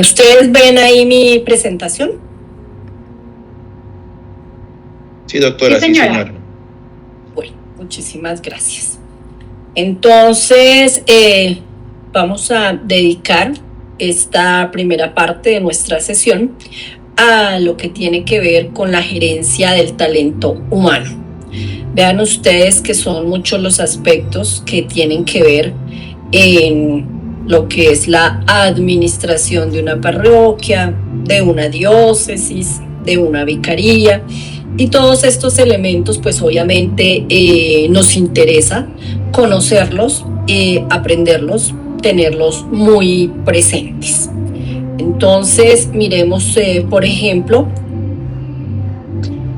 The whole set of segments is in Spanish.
¿Ustedes ven ahí mi presentación? Sí, doctora, sí, señora. Bueno, muchísimas gracias. Entonces, vamos a dedicar esta primera parte de nuestra sesión a lo que tiene que ver con la gerencia del talento humano. Vean ustedes que son muchos los aspectos que tienen que ver en lo que es la administración de una parroquia, de una diócesis, de una vicaría, y todos estos elementos pues obviamente nos interesa conocerlos, aprenderlos, tenerlos muy presentes. Entonces miremos por ejemplo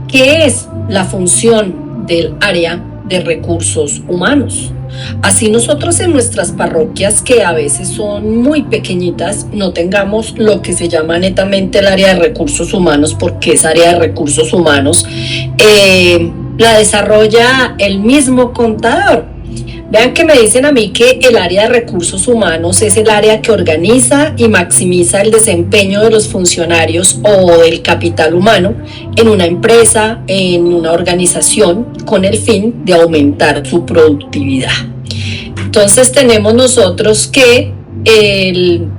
qué es la función del área de recursos humanos. Así nosotros en nuestras parroquias, que a veces son muy pequeñitas, no tengamos lo que se llama netamente el área de recursos humanos, porque esa área de recursos humanos la desarrolla el mismo contador. Vean que me dicen a mí que el área de recursos humanos es el área que organiza y maximiza el desempeño de los funcionarios o del capital humano en una empresa, en una organización, con el fin de aumentar su productividad. Entonces tenemos nosotros que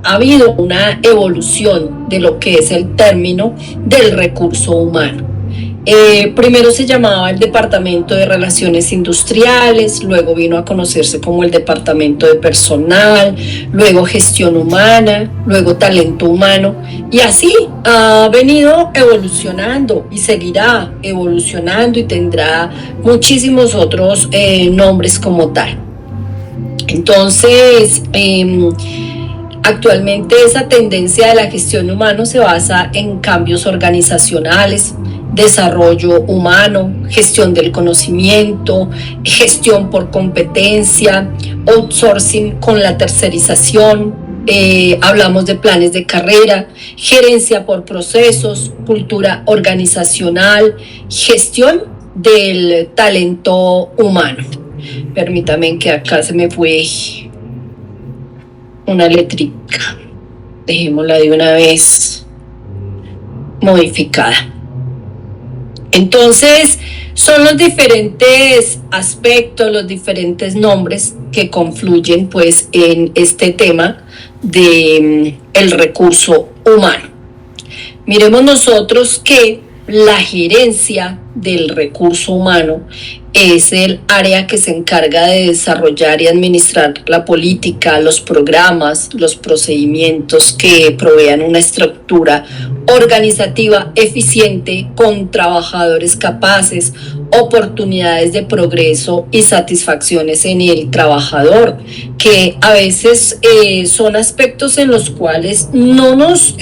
ha habido una evolución de lo que es el término del recurso humano. Primero se llamaba el Departamento de Relaciones Industriales, luego vino a conocerse como el Departamento de Personal, luego Gestión Humana, luego Talento Humano, y así ha venido evolucionando y seguirá evolucionando y tendrá muchísimos otros nombres como tal. Entonces, actualmente esa tendencia de la gestión humana se basa en cambios organizacionales, desarrollo humano, gestión del conocimiento, gestión por competencia, outsourcing con la tercerización, hablamos de planes de carrera, gerencia por procesos, cultura organizacional, gestión del talento humano. Permítanme que acá se me fue una letrica, dejémosla de una vez modificada. Entonces, son los diferentes aspectos, los diferentes nombres que confluyen pues en este tema de el recurso humano. Miremos nosotros que la gerencia del recurso humano es el área que se encarga de desarrollar y administrar la política, los programas, los procedimientos que provean una estructura organizativa eficiente con trabajadores capaces, oportunidades de progreso y satisfacciones en el trabajador, que a veces son aspectos en los cuales no nos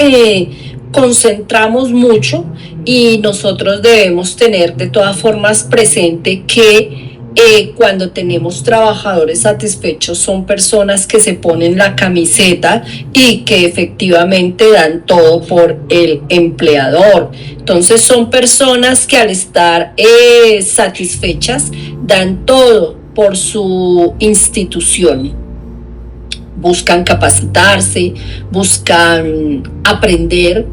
concentramos mucho, y nosotros debemos tener de todas formas presente que cuando tenemos trabajadores satisfechos son personas que se ponen la camiseta y que efectivamente dan todo por el empleador. Entonces son personas que al estar satisfechas dan todo por su institución. Buscan capacitarse, buscan aprender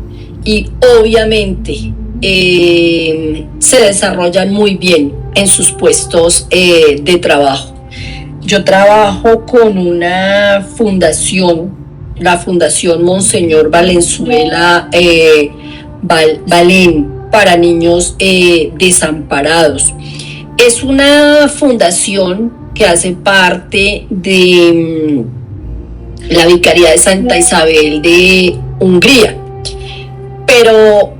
y obviamente se desarrollan muy bien en sus puestos de trabajo. Yo trabajo con una fundación, la Fundación Monseñor Valenzuela Valén, para niños desamparados. Es una fundación que hace parte de la Vicaría de Santa Isabel de Hungría. Pero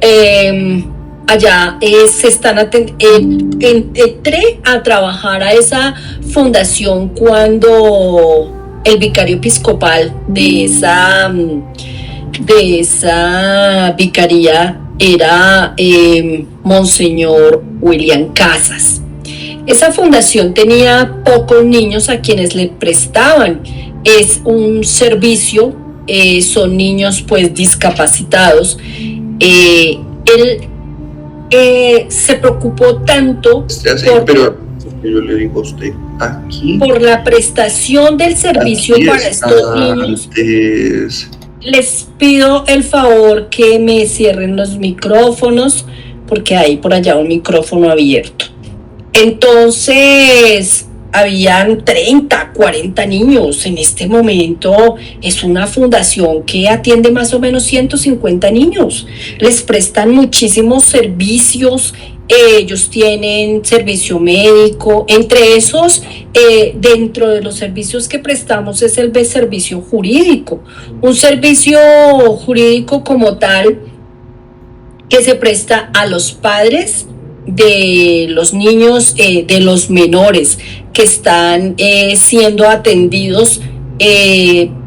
allá se están entré a trabajar a esa fundación cuando el vicario episcopal de esa vicaría era Monseñor William Casas. Esa fundación tenía pocos niños a quienes le prestaban. Es un servicio, son niños pues discapacitados. Él se preocupó tanto yo le digo a usted aquí por la prestación del servicio para estos niños Les pido el favor que me cierren los micrófonos porque hay por allá un micrófono abierto. Entonces, habían 30, 40 niños. En este momento es una fundación que atiende más o menos 150 niños. Les prestan muchísimos servicios. Ellos tienen servicio médico. Entre esos, dentro de los servicios que prestamos es el servicio jurídico. Un servicio jurídico como tal que se presta a los padres de los niños, de los menores que están siendo atendidos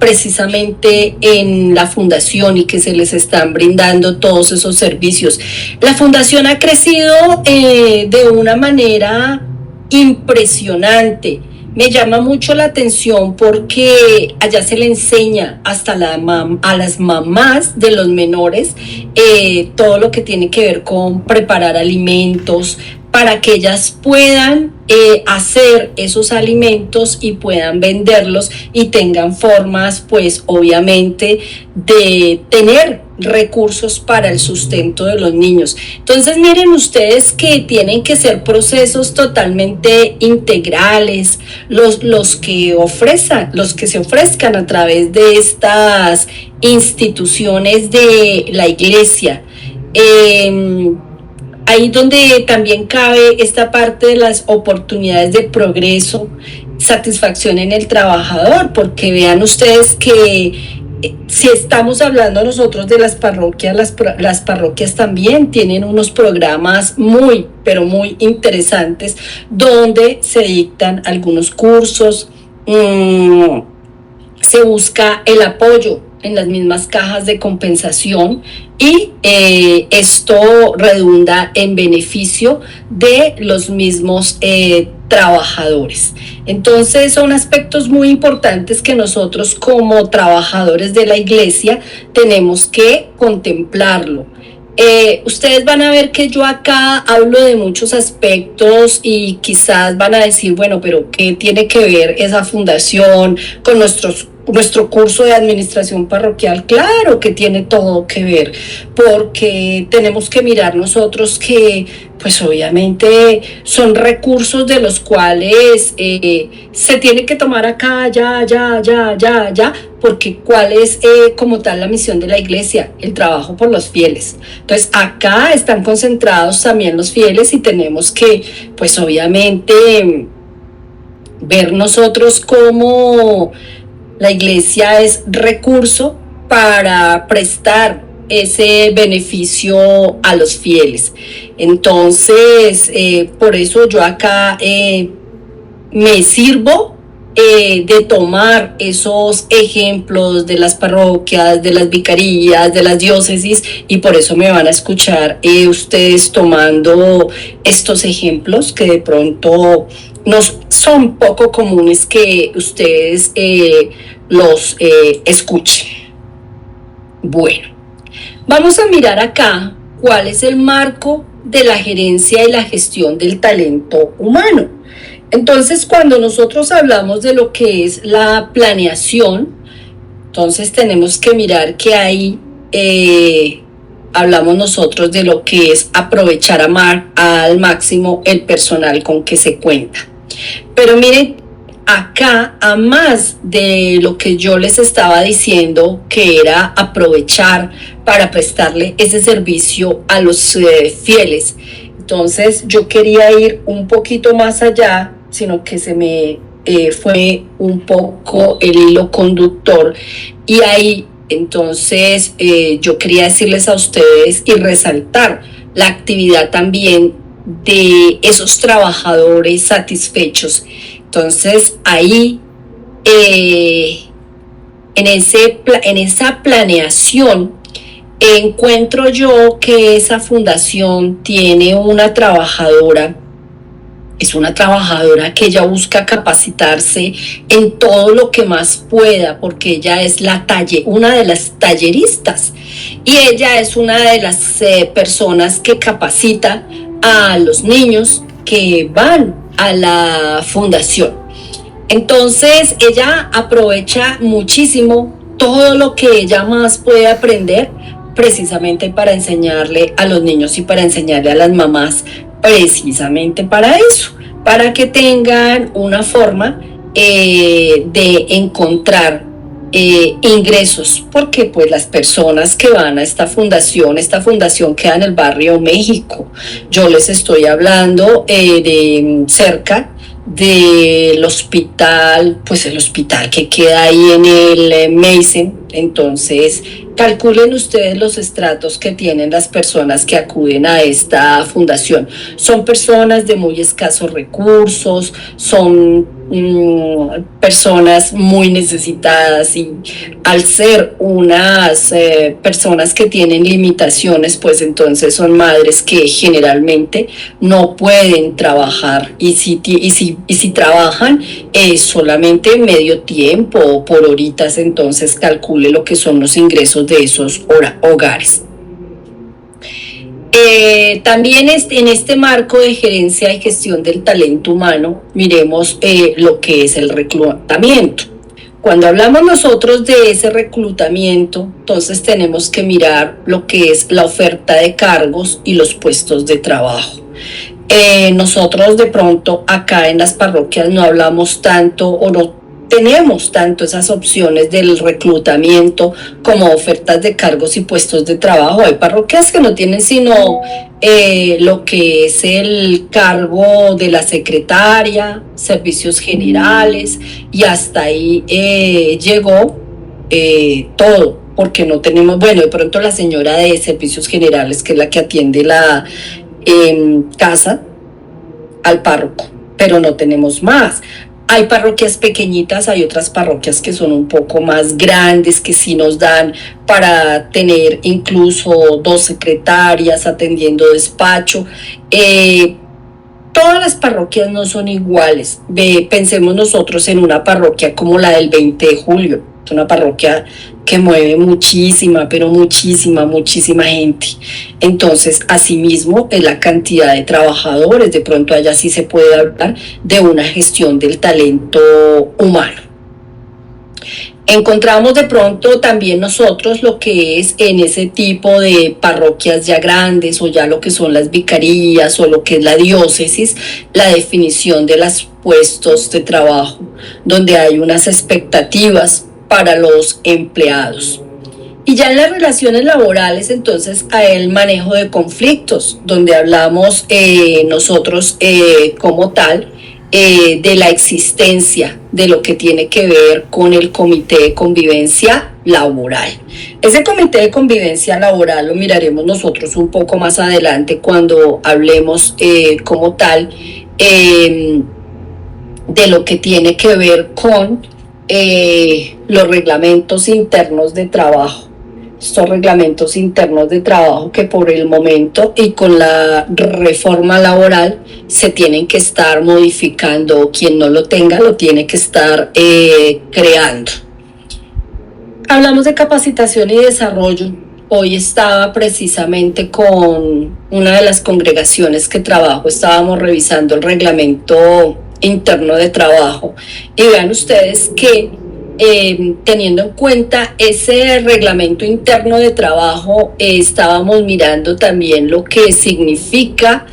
precisamente en la fundación y que se les están brindando todos esos servicios. La fundación ha crecido de una manera impresionante. Me llama mucho la atención porque allá se le enseña hasta a las mamás de los menores todo lo que tiene que ver con preparar alimentos para que ellas puedan hacer esos alimentos y puedan venderlos y tengan formas, pues obviamente, de tener recursos para el sustento de los niños. Entonces miren ustedes que tienen que ser procesos totalmente integrales, los que se ofrezcan a través de estas instituciones de la iglesia. Ahí donde también cabe esta parte de las oportunidades de progreso, satisfacción en el trabajador, porque vean ustedes que si estamos hablando nosotros de las parroquias, las parroquias también tienen unos programas muy, pero muy interesantes donde se dictan algunos cursos, se busca el apoyo en las mismas cajas de compensación y esto redunda en beneficio de los mismos trabajadores. Entonces son aspectos muy importantes que nosotros como trabajadores de la iglesia tenemos que contemplarlo. Ustedes van a ver que yo acá hablo de muchos aspectos y quizás van a decir, bueno, pero ¿qué tiene que ver esa fundación con nuestro curso de administración parroquial? Claro que tiene todo que ver, porque tenemos que mirar nosotros que, pues obviamente son recursos de los cuales se tiene que tomar acá, ya, porque cuál es como tal la misión de la iglesia, el trabajo por los fieles. Entonces acá están concentrados también los fieles y tenemos que, pues obviamente, ver nosotros cómo la iglesia es recurso para prestar ese beneficio a los fieles. Entonces, por eso yo acá me sirvo de tomar esos ejemplos de las parroquias, de las vicarías, de las diócesis, y por eso me van a escuchar ustedes tomando estos ejemplos que de pronto no son poco comunes que ustedes los escuchen. Bueno, vamos a mirar acá cuál es el marco de la gerencia y la gestión del talento humano. Entonces, cuando nosotros hablamos de lo que es la planeación, entonces tenemos que mirar que ahí hablamos nosotros de lo que es aprovechar al máximo el personal con que se cuenta. Pero miren, acá, a más de lo que yo les estaba diciendo, que era aprovechar para prestarle ese servicio a los fieles, entonces yo quería ir un poquito más allá, sino que se me fue un poco el hilo conductor, y ahí entonces yo quería decirles a ustedes y resaltar la actividad también de esos trabajadores satisfechos. Entonces ahí en esa planeación encuentro yo que esa fundación tiene una trabajadora. Es una trabajadora que ella busca capacitarse en todo lo que más pueda, porque ella es una de las talleristas, y ella es una de las personas que capacita a los niños que van a la fundación. Entonces ella aprovecha muchísimo todo lo que ella más puede aprender, precisamente para enseñarle a los niños y para enseñarle a las mamás, precisamente para eso, para que tengan una forma de encontrar ingresos, porque pues las personas que van a esta fundación queda en el barrio México. Yo les estoy hablando de cerca del hospital, pues el hospital que queda ahí en el Mason. Entonces calculen ustedes los estratos que tienen las personas que acuden a esta fundación. Son personas de muy escasos recursos, son personas muy necesitadas, y al ser unas personas que tienen limitaciones, pues entonces son madres que generalmente no pueden trabajar, y si trabajan es solamente medio tiempo o por horitas. Entonces calcule lo que son los ingresos de esos hogares. También en este marco de gerencia y gestión del talento humano, miremos lo que es el reclutamiento. Cuando hablamos nosotros de ese reclutamiento, entonces tenemos que mirar lo que es la oferta de cargos y los puestos de trabajo. Nosotros de pronto acá en las parroquias no hablamos tanto o no tenemos tanto esas opciones del reclutamiento como ofertas de cargos y puestos de trabajo. Hay parroquias que no tienen sino lo que es el cargo de la secretaria, servicios generales, y hasta ahí llegó todo, porque no tenemos, bueno, de pronto la señora de servicios generales, que es la que atiende la casa al párroco, pero no tenemos más. Hay parroquias pequeñitas, hay otras parroquias que son un poco más grandes, que sí nos dan para tener incluso 2 secretarias atendiendo despacho. Todas las parroquias no son iguales. Pensemos nosotros en una parroquia como la del 20 de julio. Es una parroquia que mueve muchísima, pero muchísima gente. Entonces, asimismo, es la cantidad de trabajadores. De pronto allá sí se puede hablar de una gestión del talento humano. Encontramos de pronto también nosotros lo que es en ese tipo de parroquias ya grandes, o ya lo que son las vicarías o lo que es la diócesis, la definición de los puestos de trabajo, donde hay unas expectativas para los empleados. Y ya en las relaciones laborales, entonces, hay el manejo de conflictos, donde hablamos nosotros como tal de la existencia de lo que tiene que ver con el comité de convivencia laboral. Ese comité de convivencia laboral lo miraremos nosotros un poco más adelante cuando hablemos como tal de lo que tiene que ver con los reglamentos internos de trabajo. Estos reglamentos internos de trabajo que por el momento y con la reforma laboral se tienen que estar modificando. Quien no lo tenga lo tiene que estar creando. Hablamos de capacitación y desarrollo. Hoy estaba precisamente con una de las congregaciones que trabajo, estábamos revisando el reglamento interno de trabajo, y vean ustedes que teniendo en cuenta ese reglamento interno de trabajo, estábamos mirando también lo que significa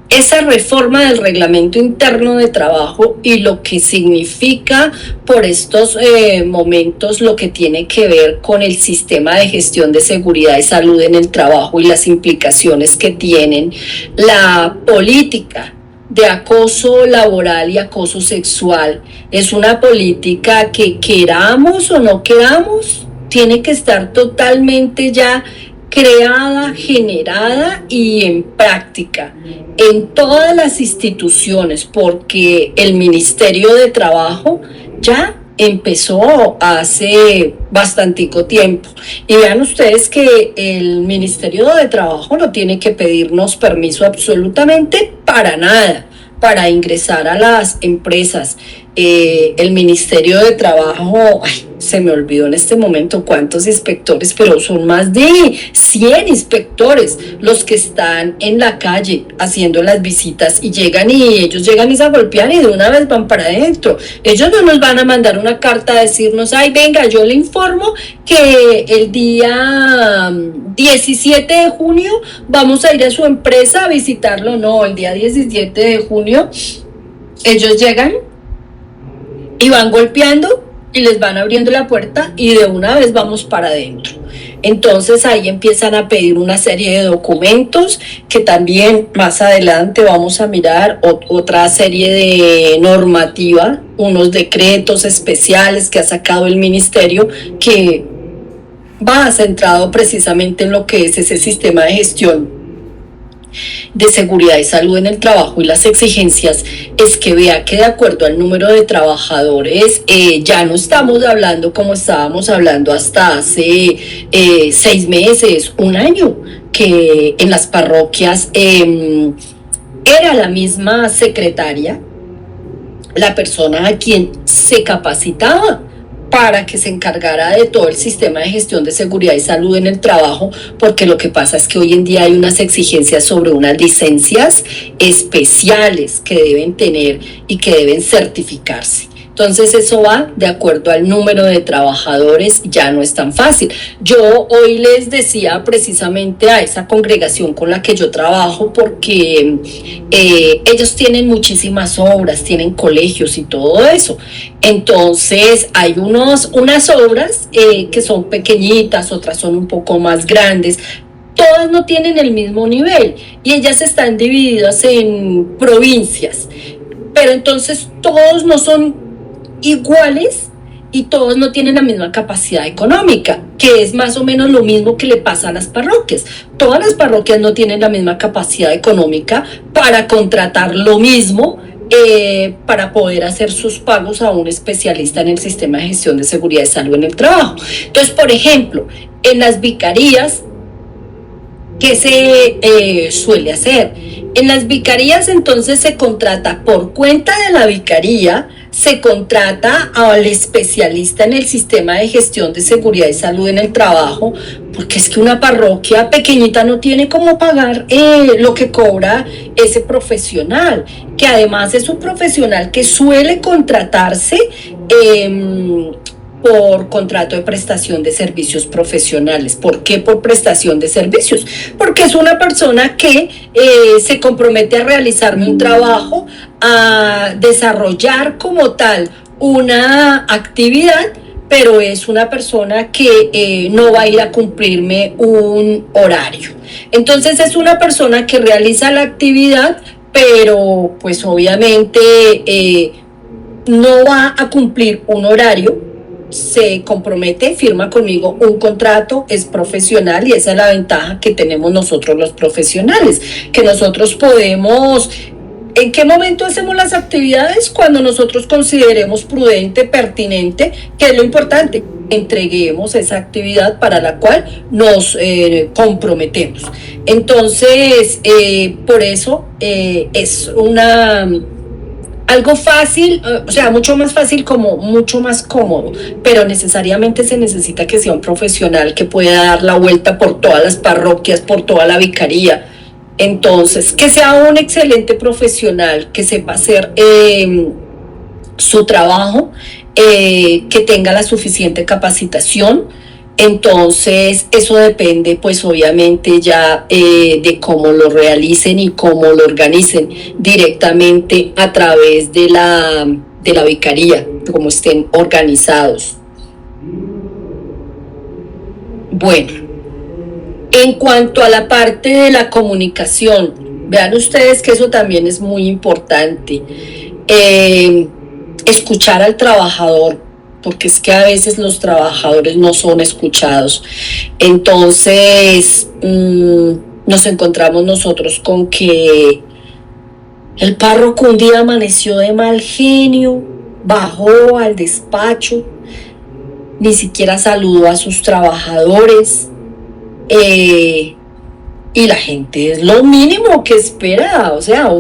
esa reforma del reglamento interno de trabajo y lo que significa por estos momentos lo que tiene que ver con el sistema de gestión de seguridad y salud en el trabajo y las implicaciones que tienen la política de acoso laboral y acoso sexual. Es una política que, queramos o no queramos, tiene que estar totalmente ya creada, generada y en práctica en todas las instituciones, porque el Ministerio de Trabajo ya empezó hace bastantico tiempo. Y vean ustedes que el Ministerio de Trabajo no tiene que pedirnos permiso absolutamente para nada para ingresar a las empresas. el Ministerio de Trabajo, se me olvidó en este momento cuántos inspectores, pero son más de 100 inspectores los que están en la calle haciendo las visitas y ellos llegan y se golpean y de una vez van para adentro. Ellos no nos van a mandar una carta a decirnos, venga, yo le informo que el día 17 de junio vamos a ir a su empresa a visitarlo. No, el día 17 de junio ellos llegan y van golpeando y les van abriendo la puerta y de una vez vamos para adentro. Entonces ahí empiezan a pedir una serie de documentos que también más adelante vamos a mirar otra serie de normativa, unos decretos especiales que ha sacado el ministerio que va centrado precisamente en lo que es ese sistema de gestión de seguridad y salud en el trabajo y las exigencias. Es que vea que de acuerdo al número de trabajadores ya no estamos hablando como estábamos hablando hasta hace 6 meses, un año, que en las parroquias era la misma secretaria la persona a quien se capacitaba para que se encargara de todo el sistema de gestión de seguridad y salud en el trabajo, porque lo que pasa es que hoy en día hay unas exigencias sobre unas licencias especiales que deben tener y que deben certificarse. Entonces eso va de acuerdo al número de trabajadores, ya no es tan fácil. Yo hoy les decía precisamente a esa congregación con la que yo trabajo, porque ellos tienen muchísimas obras, tienen colegios y todo eso. Entonces hay unas obras que son pequeñitas, otras son un poco más grandes. Todas no tienen el mismo nivel y ellas están divididas en provincias, pero entonces todos no son iguales y todos no tienen la misma capacidad económica, que es más o menos lo mismo que le pasa a las parroquias. Todas las parroquias no tienen la misma capacidad económica para contratar lo mismo, para poder hacer sus pagos a un especialista en el sistema de gestión de seguridad y salud en el trabajo. Entonces, por ejemplo, en las vicarías, ¿qué se suele hacer? En las vicarías entonces se contrata por cuenta de la vicaría, se contrata al especialista en el sistema de gestión de seguridad y salud en el trabajo, porque es que una parroquia pequeñita no tiene cómo pagar lo que cobra ese profesional, que además es un profesional que suele contratarse por contrato de prestación de servicios profesionales. ¿Por qué por prestación de servicios? Porque es una persona que se compromete a realizarme un trabajo, a desarrollar como tal una actividad, pero es una persona que no va a ir a cumplirme un horario. Entonces es una persona que realiza la actividad, pero pues obviamente no va a cumplir un horario. Se compromete, firma conmigo un contrato, es profesional, y esa es la ventaja que tenemos nosotros los profesionales, que nosotros podemos, ¿en qué momento hacemos las actividades? Cuando nosotros consideremos prudente, pertinente, que es lo importante, entreguemos esa actividad para la cual nos comprometemos. Entonces, por eso es algo fácil, o sea, mucho más fácil, como mucho más cómodo, pero necesariamente se necesita que sea un profesional que pueda dar la vuelta por todas las parroquias, por toda la vicaría. Entonces, que sea un excelente profesional, que sepa hacer su trabajo, que tenga la suficiente capacitación. Entonces eso depende pues obviamente ya de cómo lo realicen y cómo lo organicen directamente a través de la vicaría, cómo estén organizados. Bueno, en cuanto a la parte de la comunicación, vean ustedes que eso también es muy importante. Escuchar al trabajador, porque es que a veces los trabajadores no son escuchados. Entonces nos encontramos nosotros con que el párroco un día amaneció de mal genio, bajó al despacho, ni siquiera saludó a sus trabajadores, y y la gente es lo mínimo que espera, o sea,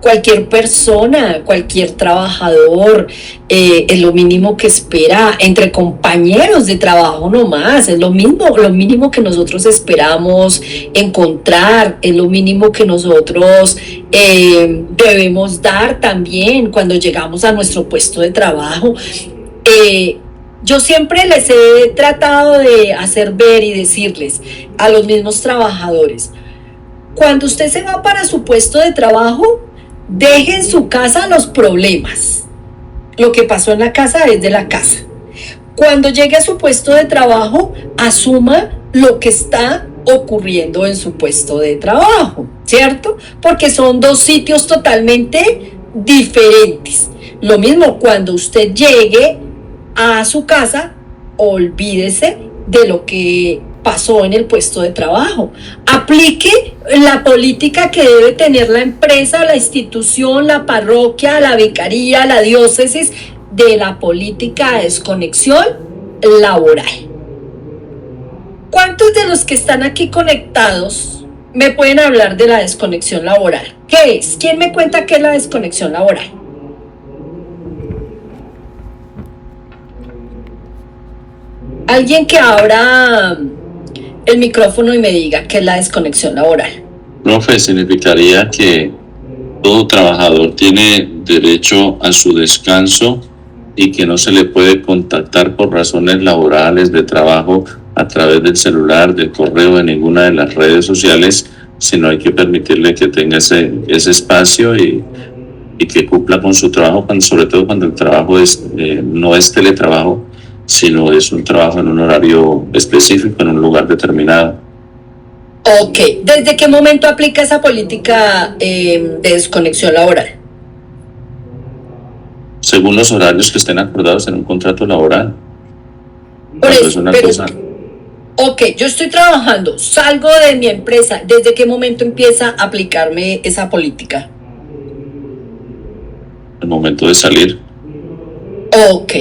cualquier persona, cualquier trabajador, es lo mínimo que espera entre compañeros de trabajo nomás, es lo mínimo que nosotros esperamos encontrar, es lo mínimo que nosotros debemos dar también cuando llegamos a nuestro puesto de trabajo. Yo siempre les he tratado de hacer ver y decirles a los mismos trabajadores, cuando usted se va para su puesto de trabajo, deje en su casa los problemas. Lo que pasó en la casa es de la casa. Cuando llegue a su puesto de trabajo, asuma lo que está ocurriendo en su puesto de trabajo, ¿cierto? Porque son dos sitios totalmente diferentes. Lo mismo cuando usted llegue a su casa, olvídese de lo que pasó en el puesto de trabajo. Aplique la política que debe tener la empresa, la institución, la parroquia, la vicaría, la diócesis, de la política de desconexión laboral. ¿Cuántos de los que están aquí conectados me pueden hablar de la desconexión laboral? ¿Qué es? ¿Quién me cuenta qué es la desconexión laboral? Alguien que abra el micrófono y me diga qué es la desconexión laboral. Profe, significaría que todo trabajador tiene derecho a su descanso y que no se le puede contactar por razones laborales de trabajo a través del celular, del correo, de ninguna de las redes sociales, sino hay que permitirle que tenga ese espacio y que cumpla con su trabajo, sobre todo cuando el trabajo no es teletrabajo, sino es un trabajo en un horario específico, en un lugar determinado. Ok, ¿desde qué momento aplica esa política de desconexión laboral? Según los horarios que estén acordados en un contrato laboral. Por eso, es una cosa. Ok, yo estoy trabajando, salgo de mi empresa, ¿desde qué momento empieza a aplicarme esa política? El momento de salir. Ok.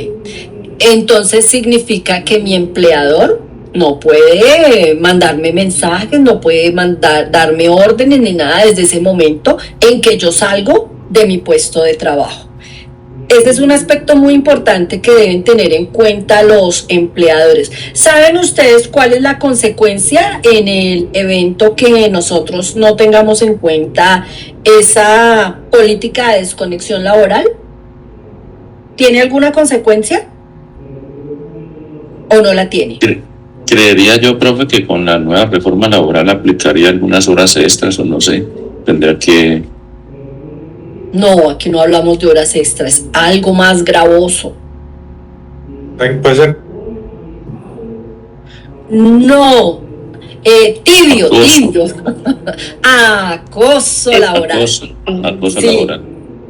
Entonces significa que mi empleador no puede mandarme mensajes, no puede darme órdenes ni nada desde ese momento en que yo salgo de mi puesto de trabajo. Ese es un aspecto muy importante que deben tener en cuenta los empleadores. ¿Saben ustedes cuál es la consecuencia en el evento que nosotros no tengamos en cuenta esa política de desconexión laboral? ¿Tiene alguna consecuencia? ¿O no la tiene? Creería yo, profe, que con la nueva reforma laboral aplicaría algunas horas extras o no sé, tendría que... No, aquí no hablamos de horas extras, algo más gravoso. Puede ser. No, tibio. Acoso laboral. Acoso laboral.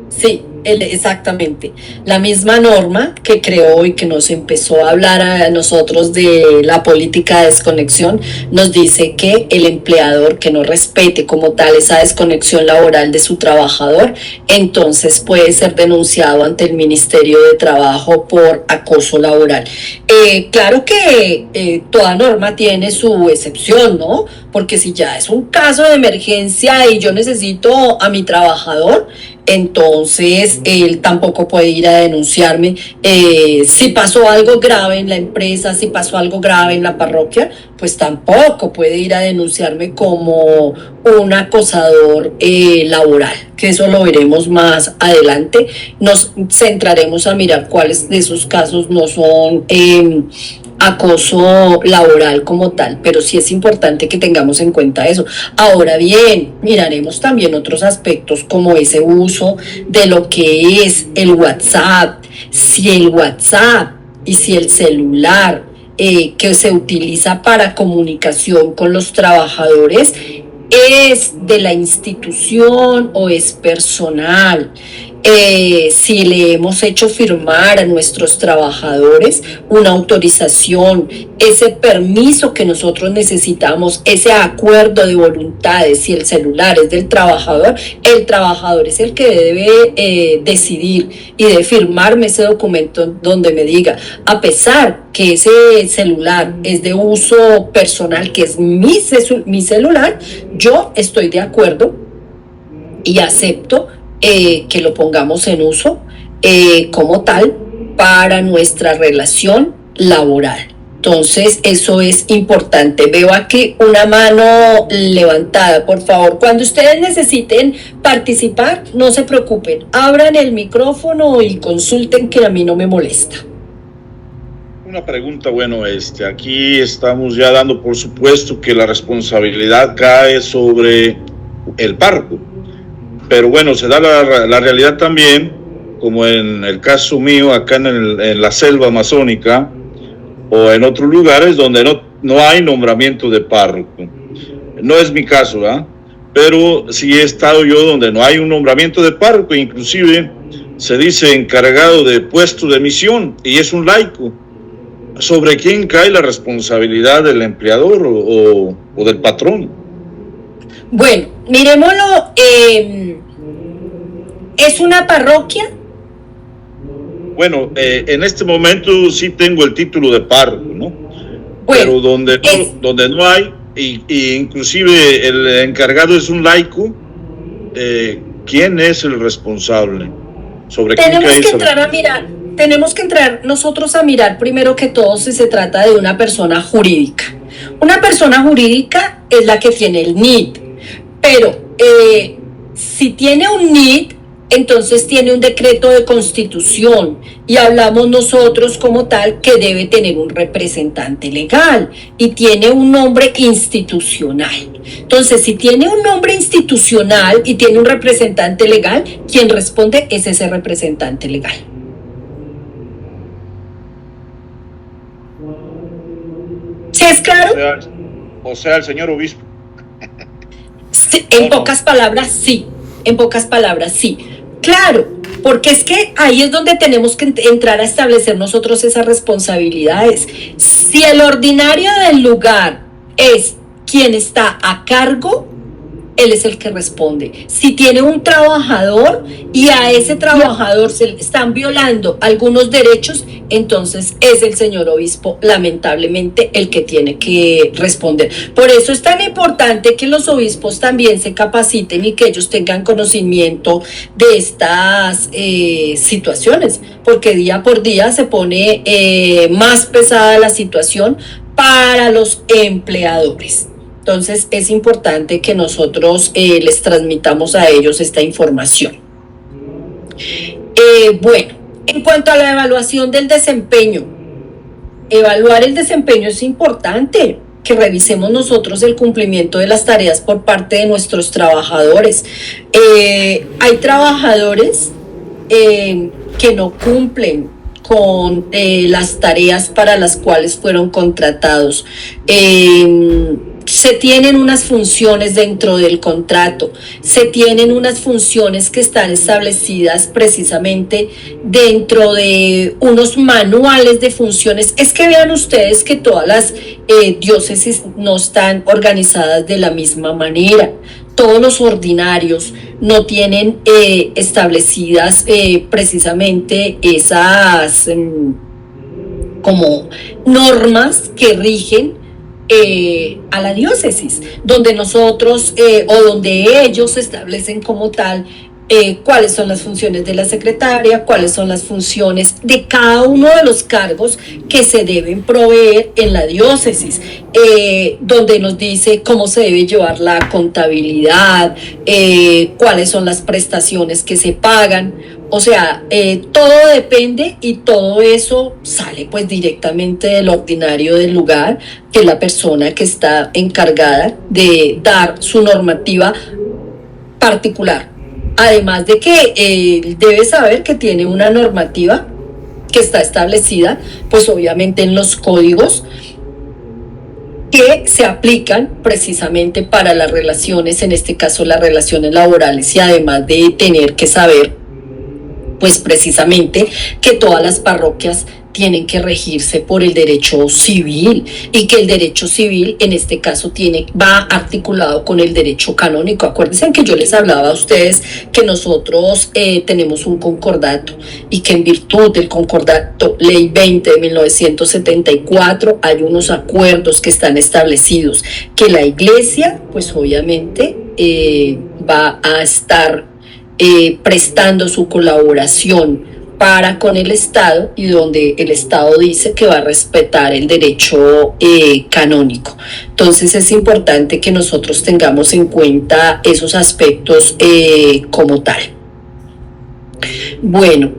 Sí, exactamente. La misma norma que creó y que nos empezó a hablar a nosotros de la política de desconexión nos dice que el empleador que no respete como tal esa desconexión laboral de su trabajador, entonces puede ser denunciado ante el Ministerio de Trabajo por acoso laboral. Claro que toda norma tiene su excepción, ¿no? Porque si ya es un caso de emergencia y yo necesito a mi trabajador, entonces él tampoco puede ir a denunciarme. Si pasó algo grave en la empresa, si pasó algo grave en la parroquia, pues tampoco puede ir a denunciarme como un acosador laboral, que eso lo veremos más adelante. Nos centraremos a mirar cuáles de esos casos no son acoso laboral como tal, pero sí es importante que tengamos en cuenta eso. Ahora bien, miraremos también otros aspectos como ese uso de lo que es el WhatsApp, si el WhatsApp y si el celular que se utiliza para comunicación con los trabajadores es de la institución o es personal. si le hemos hecho firmar a nuestros trabajadores una autorización, ese permiso que nosotros necesitamos, ese acuerdo de voluntades, si el celular es del trabajador, el trabajador es el que debe decidir y debe firmarme ese documento donde me diga, a pesar que ese celular es de uso personal, que es mi celular, yo estoy de acuerdo y acepto que lo pongamos en uso como tal para nuestra relación laboral. Entonces, eso es importante. Veo aquí una mano levantada. Por favor, cuando ustedes necesiten participar, no se preocupen. Abran el micrófono y consulten, que a mí no me molesta. Una pregunta, bueno, aquí estamos ya dando por supuesto que la responsabilidad cae sobre el párroco. Pero bueno, se da la realidad también, como en el caso mío, acá en la selva amazónica o en otros lugares donde no hay nombramiento de párroco. No es mi caso, ¿verdad? Pero sí he estado yo donde no hay un nombramiento de párroco, inclusive se dice encargado de puesto de misión y es un laico. ¿Sobre quién cae la responsabilidad del empleador o del patrón? Bueno, miremoslo, ¿es una parroquia? Bueno, en este momento sí tengo el título de párroco, ¿no? Bueno, pero donde no hay, y inclusive el encargado es un laico, ¿quién es el responsable? ¿Sobre quién cae? Tenemos que entrar nosotros a mirar primero que todo si se trata de una persona jurídica. Una persona jurídica es la que tiene el NID. Pero si tiene un NID, entonces tiene un decreto de constitución y hablamos nosotros como tal que debe tener un representante legal y tiene un nombre institucional. Entonces, si tiene un nombre institucional y tiene un representante legal, quien responde es ese representante legal. ¿Sí es claro? O sea, el señor obispo. En pocas palabras, sí. En pocas palabras, sí. Claro, porque es que ahí es donde tenemos que entrar a establecer nosotros esas responsabilidades. Si el ordinario del lugar es quien está a cargo, él es el que responde. Si tiene un trabajador y a ese trabajador se le están violando algunos derechos, entonces es el señor obispo, lamentablemente, el que tiene que responder. Por eso es tan importante que los obispos también se capaciten y que ellos tengan conocimiento de estas situaciones, porque día por día se pone más pesada la situación para los empleadores. Entonces es importante que nosotros les transmitamos a ellos esta información. Bueno, en cuanto a la evaluación del desempeño, evaluar el desempeño es importante, que revisemos nosotros el cumplimiento de las tareas por parte de nuestros trabajadores. Hay trabajadores que no cumplen con las tareas para las cuales fueron contratados. Se tienen unas funciones dentro del contrato, se tienen unas funciones que están establecidas precisamente dentro de unos manuales de funciones. Es que vean ustedes que todas las diócesis no están organizadas de la misma manera. Todos los ordinarios no tienen establecidas precisamente esas como normas que rigen a la diócesis, donde nosotros o donde ellos establecen como tal cuáles son las funciones de la secretaria, cuáles son las funciones de cada uno de los cargos que se deben proveer en la diócesis, donde nos dice cómo se debe llevar la contabilidad, cuáles son las prestaciones que se pagan. O sea, todo depende y todo eso sale pues directamente del ordinario del lugar, que es la persona que está encargada de dar su normativa particular. Además de que debe saber que tiene una normativa que está establecida, pues obviamente en los códigos que se aplican precisamente para las relaciones, en este caso las relaciones laborales, y además de tener que saber Pues precisamente que todas las parroquias tienen que regirse por el derecho civil y que el derecho civil en este caso va articulado con el derecho canónico. Acuérdense que yo les hablaba a ustedes que nosotros tenemos un concordato y que en virtud del concordato Ley 20 de 1974 hay unos acuerdos que están establecidos que la Iglesia pues obviamente va a estar prestando su colaboración para con el Estado y donde el Estado dice que va a respetar el derecho canónico. Entonces es importante que nosotros tengamos en cuenta esos aspectos como tal. Bueno,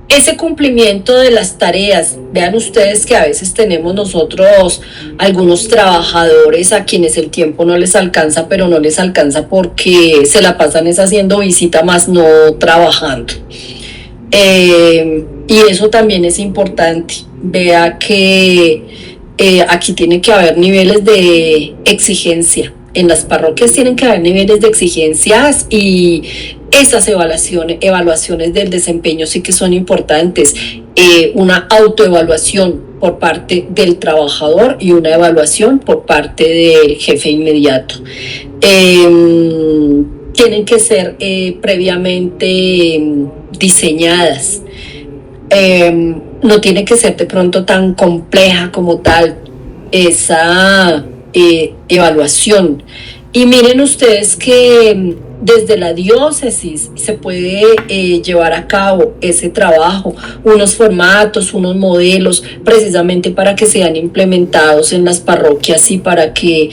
ese cumplimiento de las tareas, vean ustedes que a veces tenemos nosotros algunos trabajadores a quienes el tiempo no les alcanza, pero no les alcanza porque se la pasan es haciendo visita más no trabajando. Y eso también es importante. Vea que aquí tiene que haber niveles de exigencia. En las parroquias tienen que haber niveles de exigencias y esas evaluaciones del desempeño sí que son importantes. Una autoevaluación por parte del trabajador y una evaluación por parte del jefe inmediato. Tienen que ser previamente diseñadas. No tiene que ser de pronto tan compleja como tal esa evaluación. Y miren ustedes que desde la diócesis se puede llevar a cabo ese trabajo, unos formatos, unos modelos, precisamente para que sean implementados en las parroquias y para que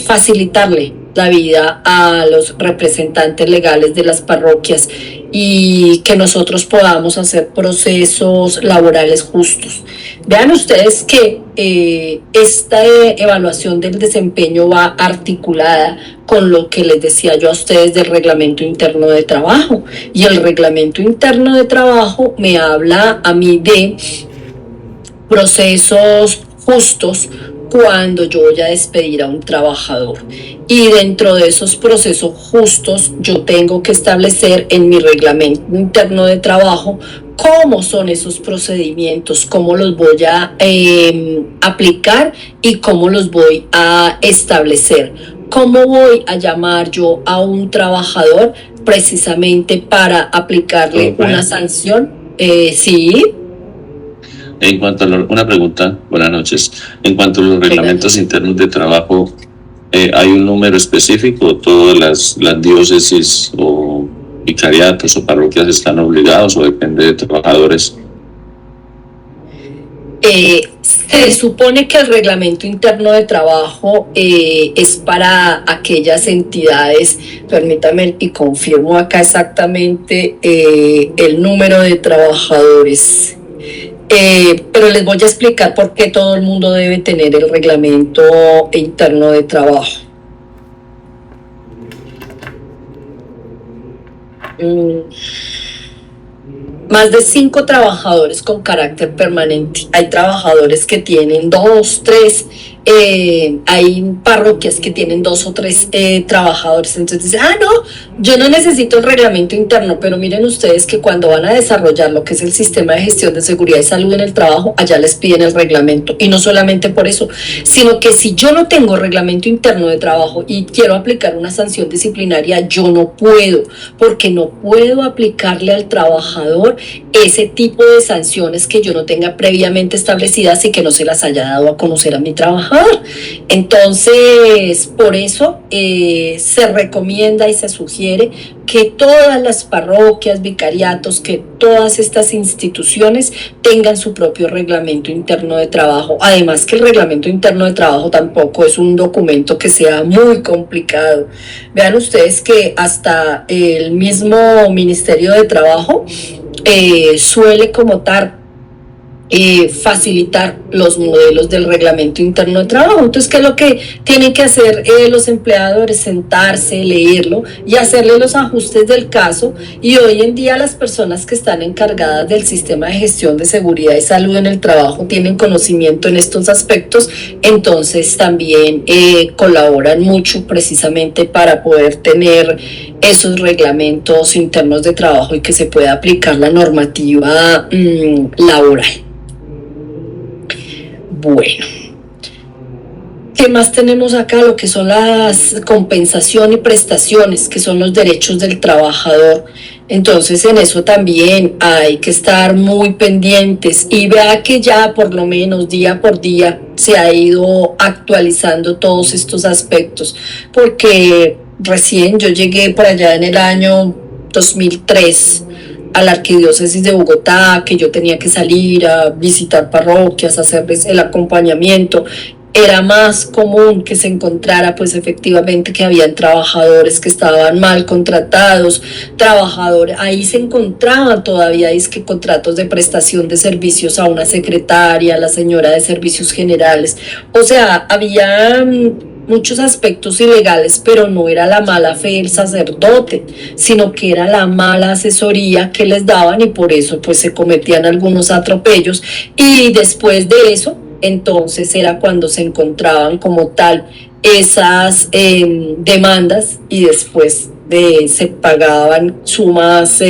facilitarle la vida a los representantes legales de las parroquias y que nosotros podamos hacer procesos laborales justos. Vean ustedes que esta evaluación del desempeño va articulada con lo que les decía yo a ustedes del reglamento interno de trabajo, y el reglamento interno de trabajo me habla a mí de procesos justos cuando yo voy a despedir a un trabajador, y dentro de esos procesos justos yo tengo que establecer en mi reglamento interno de trabajo cómo son esos procedimientos, cómo los voy a aplicar y cómo los voy a establecer, cómo voy a llamar yo a un trabajador precisamente para aplicarle una sanción. Sí. En cuanto a una pregunta, buenas noches. En cuanto a los reglamentos internos de trabajo, ¿hay un número específico? ¿Todas las diócesis o vicariatos o parroquias están obligados o depende de trabajadores? Se supone que el reglamento interno de trabajo es para aquellas entidades, permítame y confirmo acá exactamente el número de trabajadores. Pero les voy a explicar por qué todo el mundo debe tener el reglamento interno de trabajo. Más de 5 trabajadores con carácter permanente. Hay trabajadores que tienen 2, 3, hay parroquias que tienen 2 o 3 trabajadores. Entonces dicen, no, yo no necesito el reglamento interno, pero miren ustedes que cuando van a desarrollar lo que es el sistema de gestión de seguridad y salud en el trabajo, allá les piden el reglamento. Y no solamente por eso, sino que si yo no tengo reglamento interno de trabajo y quiero aplicar una sanción disciplinaria, yo no puedo, porque no puedo aplicarle al trabajador ese tipo de sanciones que yo no tenga previamente establecidas y que no se las haya dado a conocer a mi trabajador. Entonces, por eso se recomienda y se sugiere que todas las parroquias, vicariatos, que todas estas instituciones tengan su propio reglamento interno de trabajo. Además que el reglamento interno de trabajo tampoco es un documento que sea muy complicado. Vean ustedes que hasta el mismo Ministerio de Trabajo suele como tal facilitar los modelos del reglamento interno de trabajo. Entonces, ¿qué es lo que tienen que hacer los empleadores? Sentarse, leerlo y hacerle los ajustes del caso. Y hoy en día las personas que están encargadas del sistema de gestión de seguridad y salud en el trabajo tienen conocimiento en estos aspectos, entonces también colaboran mucho precisamente para poder tener esos reglamentos internos de trabajo y que se pueda aplicar la normativa laboral. Bueno, ¿qué más tenemos acá? Lo que son las compensación y prestaciones, que son los derechos del trabajador. Entonces en eso también hay que estar muy pendientes y vea que ya por lo menos día por día se ha ido actualizando todos estos aspectos, porque recién yo llegué por allá en el año 2003 a la Arquidiócesis de Bogotá, que yo tenía que salir a visitar parroquias, hacerles el acompañamiento. Era más común que se encontrara pues efectivamente que habían trabajadores que estaban mal contratados, trabajadores, ahí se encontraban todavía contratos de prestación de servicios a una secretaria, a la señora de servicios generales. O sea, había muchos aspectos ilegales, pero no era la mala fe del sacerdote, sino que era la mala asesoría que les daban y por eso pues se cometían algunos atropellos. Y después de eso, entonces era cuando se encontraban como tal esas demandas y después se pagaban sumas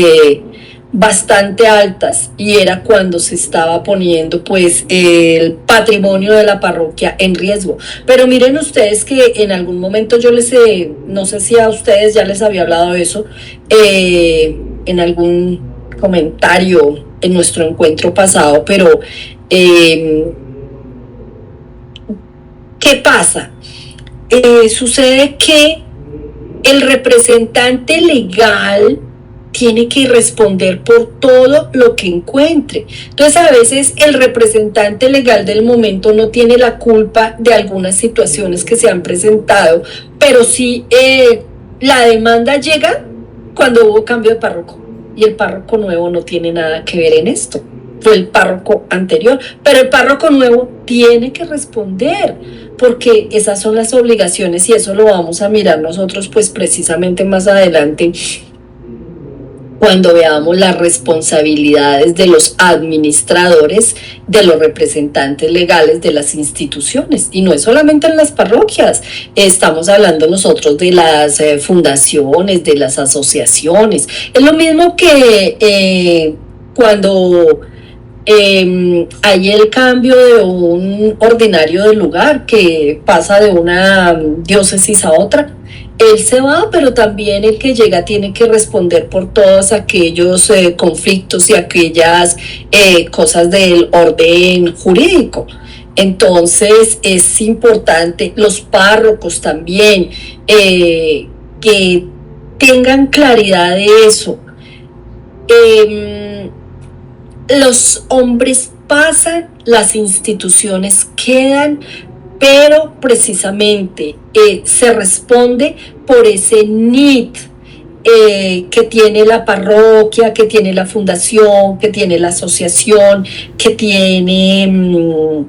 bastante altas y era cuando se estaba poniendo pues el patrimonio de la parroquia en riesgo. Pero miren ustedes que en algún momento yo no sé si a ustedes ya les había hablado de eso en algún comentario en nuestro encuentro pasado, pero ¿qué pasa? Sucede que el representante legal tiene que responder por todo lo que encuentre. Entonces, a veces el representante legal del momento no tiene la culpa de algunas situaciones que se han presentado, pero sí la demanda llega cuando hubo cambio de párroco y el párroco nuevo no tiene nada que ver en esto. Fue el párroco anterior, pero el párroco nuevo tiene que responder porque esas son las obligaciones y eso lo vamos a mirar nosotros pues precisamente más adelante cuando veamos las responsabilidades de los administradores, de los representantes legales de las instituciones. Y no es solamente en las parroquias, estamos hablando nosotros de las fundaciones, de las asociaciones. Es lo mismo que cuando hay el cambio de un ordinario del lugar que pasa de una diócesis a otra. Él se va, pero también el que llega tiene que responder por todos aquellos conflictos y aquellas cosas del orden jurídico. Entonces es importante, los párrocos también, que tengan claridad de eso. Los hombres pasan, las instituciones quedan, pero precisamente se responde por ese need que tiene la parroquia, que tiene la fundación, que tiene la asociación, que tiene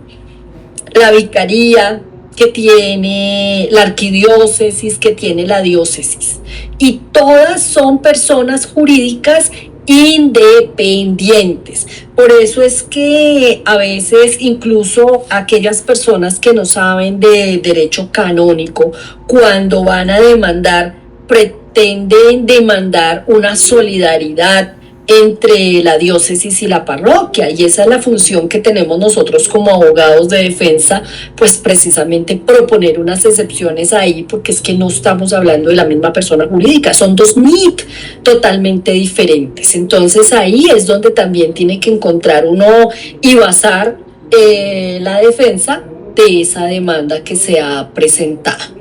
la vicaría, que tiene la arquidiócesis, que tiene la diócesis. Y todas son personas jurídicas independientes. Por eso es que a veces incluso aquellas personas que no saben de derecho canónico, cuando van a demandar, pretenden demandar una solidaridad entre la diócesis y la parroquia, y esa es la función que tenemos nosotros como abogados de defensa, pues precisamente proponer unas excepciones ahí, porque es que no estamos hablando de la misma persona jurídica, son dos NIT totalmente diferentes. Entonces ahí es donde también tiene que encontrar uno y basar la defensa de esa demanda que se ha presentado.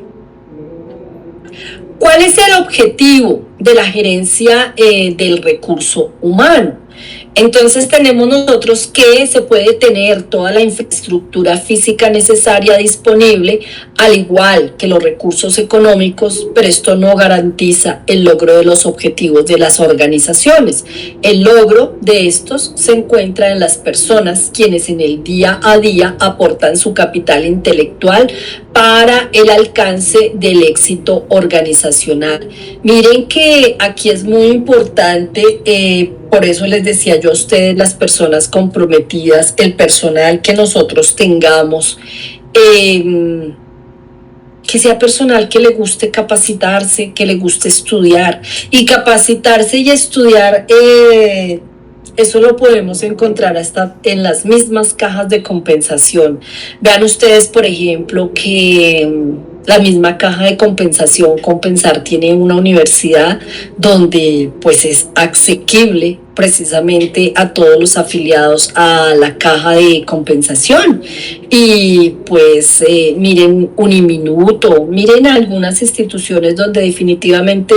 ¿Cuál es el objetivo de la gerencia del recurso humano? Entonces tenemos nosotros que se puede tener toda la infraestructura física necesaria disponible, al igual que los recursos económicos, pero esto no garantiza el logro de los objetivos de las organizaciones. El logro de estos se encuentra en las personas, quienes en el día a día aportan su capital intelectual para el alcance del éxito organizacional. Miren que aquí es muy importante, por eso les decía yo a ustedes, las personas comprometidas, el personal que nosotros tengamos, que sea personal que le guste capacitarse, que le guste estudiar. Y capacitarse y estudiar, eso lo podemos encontrar hasta en las mismas cajas de compensación. Vean ustedes, por ejemplo, que la misma caja de compensación, Compensar, tiene una universidad donde pues es asequible precisamente a todos los afiliados a la caja de compensación. Y pues miren Uniminuto, miren algunas instituciones donde definitivamente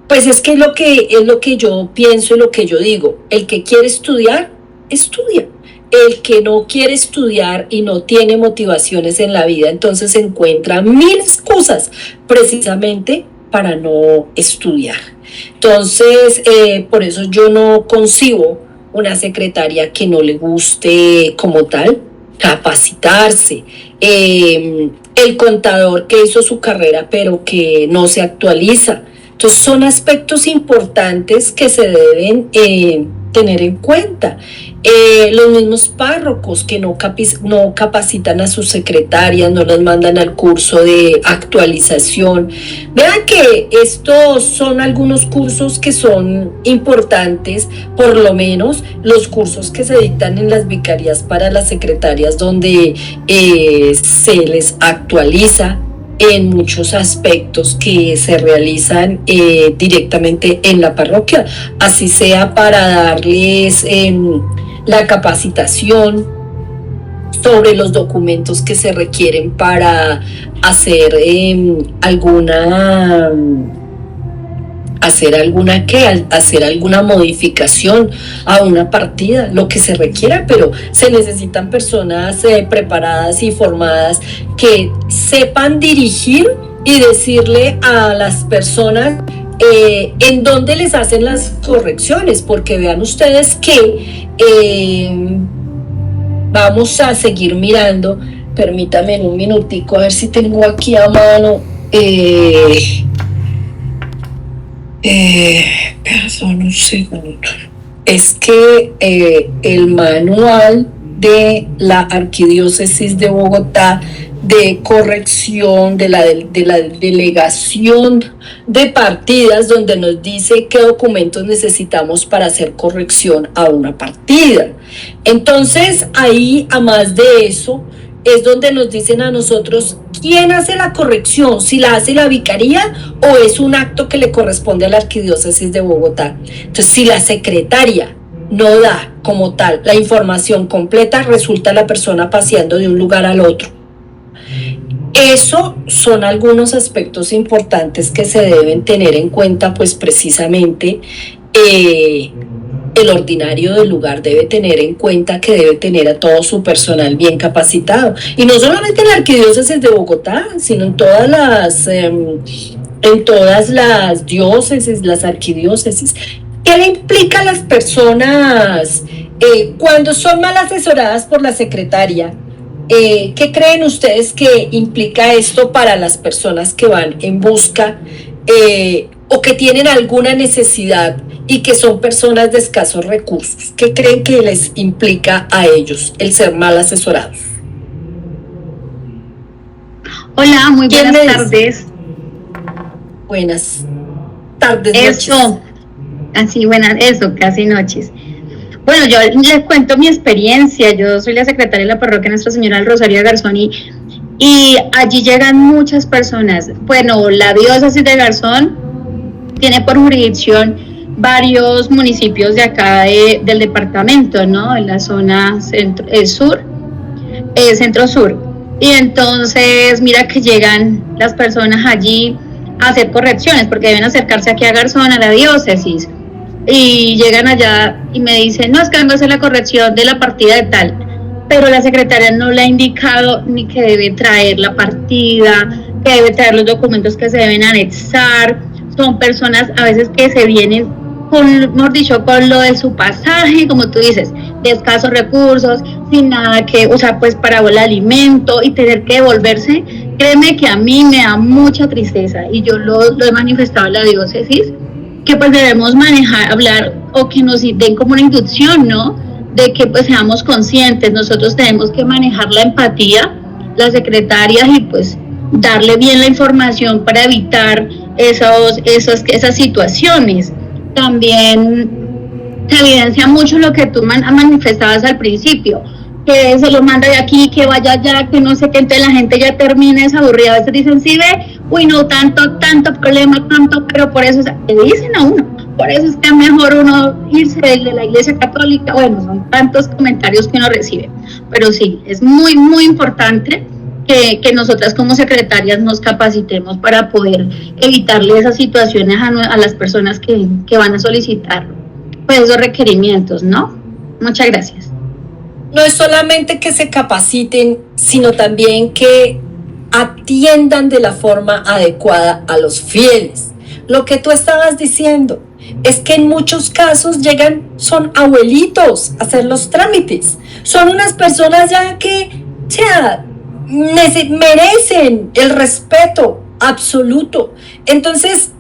pues es lo que yo pienso y lo que yo digo. El que quiere estudiar, estudia. El que no quiere estudiar y no tiene motivaciones en la vida, entonces encuentra mil excusas precisamente para no estudiar. Entonces, por eso yo no concibo una secretaria que no le guste como tal capacitarse. El contador que hizo su carrera pero que no se actualiza. Entonces son aspectos importantes que se deben tener en cuenta. Los mismos párrocos que no capacitan a sus secretarias, no las mandan al curso de actualización. Vean que estos son algunos cursos que son importantes, por lo menos los cursos que se dictan en las vicarías para las secretarias, donde se les actualiza en muchos aspectos que se realizan directamente en la parroquia, así sea para darles la capacitación sobre los documentos que se requieren para hacer alguna modificación a una partida, lo que se requiera, pero se necesitan personas preparadas y formadas que sepan dirigir y decirle a las personas en dónde les hacen las correcciones, porque vean ustedes que vamos a seguir mirando. Permítame un minutico a ver si tengo aquí a mano perdón, un segundo. Es que el manual de la Arquidiócesis de Bogotá de corrección de la delegación de partidas, donde nos dice qué documentos necesitamos para hacer corrección a una partida. Entonces ahí, a más de eso, es donde nos dicen a nosotros quién hace la corrección, si la hace la vicaría o es un acto que le corresponde a la Arquidiócesis de Bogotá. Entonces, si la secretaria no da como tal la información completa, resulta la persona paseando de un lugar al otro. Eso son algunos aspectos importantes que se deben tener en cuenta, pues precisamente el ordinario del lugar debe tener en cuenta que debe tener a todo su personal bien capacitado. Y no solamente en la Arquidiócesis de Bogotá, sino en todas las diócesis, las arquidiócesis. ¿Qué le implica a las personas cuando son mal asesoradas por la secretaria? ¿Qué creen ustedes que implica esto para las personas que van en busca o que tienen alguna necesidad y que son personas de escasos recursos? ¿Qué creen que les implica a ellos el ser mal asesorados? Hola, muy buenas tardes. Buenas tardes, noches. Casi noches. Bueno, yo les cuento mi experiencia. Yo soy la secretaria de la parroquia Nuestra Señora del Rosario de Garzón y allí llegan muchas personas. Bueno, la diócesis de Garzón tiene por jurisdicción varios municipios de acá del departamento, ¿no? En la zona centro-sur. Y entonces, mira que llegan las personas allí a hacer correcciones porque deben acercarse aquí a Garzón, a la diócesis. y llegan allá y me dicen, no, es que vengo a hacer la corrección de la partida de tal, pero la secretaria no le ha indicado ni que debe traer la partida, que debe traer los documentos que se deben anexar. Son personas a veces que se vienen con, mejor dicho, con lo de su pasaje, como tú dices, de escasos recursos, sin nada que, o sea, pues para el alimento y tener que devolverse. Créeme que a mí me da mucha tristeza y yo lo he manifestado en la diócesis, que pues debemos manejar, hablar o que nos den como una inducción, ¿no? De que pues seamos conscientes, nosotros tenemos que manejar la empatía, las secretarias, y pues darle bien la información para evitar esas situaciones. También se evidencia mucho lo que tú manifestabas al principio, que se lo manda de aquí, que vaya allá, que no sé qué, entonces la gente ya termina, es aburrida, a veces dicen, sí ve, uy no, tanto problema, pero por eso, o sea, le dicen a uno, por eso es que es mejor uno irse de la iglesia católica. Bueno, son tantos comentarios que uno recibe, pero sí, es muy, muy importante que nosotras como secretarias nos capacitemos para poder evitarle esas situaciones a las personas que van a solicitar pues esos requerimientos, ¿no? Muchas gracias. No es solamente que se capaciten, sino también que atiendan de la forma adecuada a los fieles. Lo que tú estabas diciendo es que en muchos casos son abuelitos a hacer los trámites. Son unas personas ya que merecen el respeto absoluto. Entonces,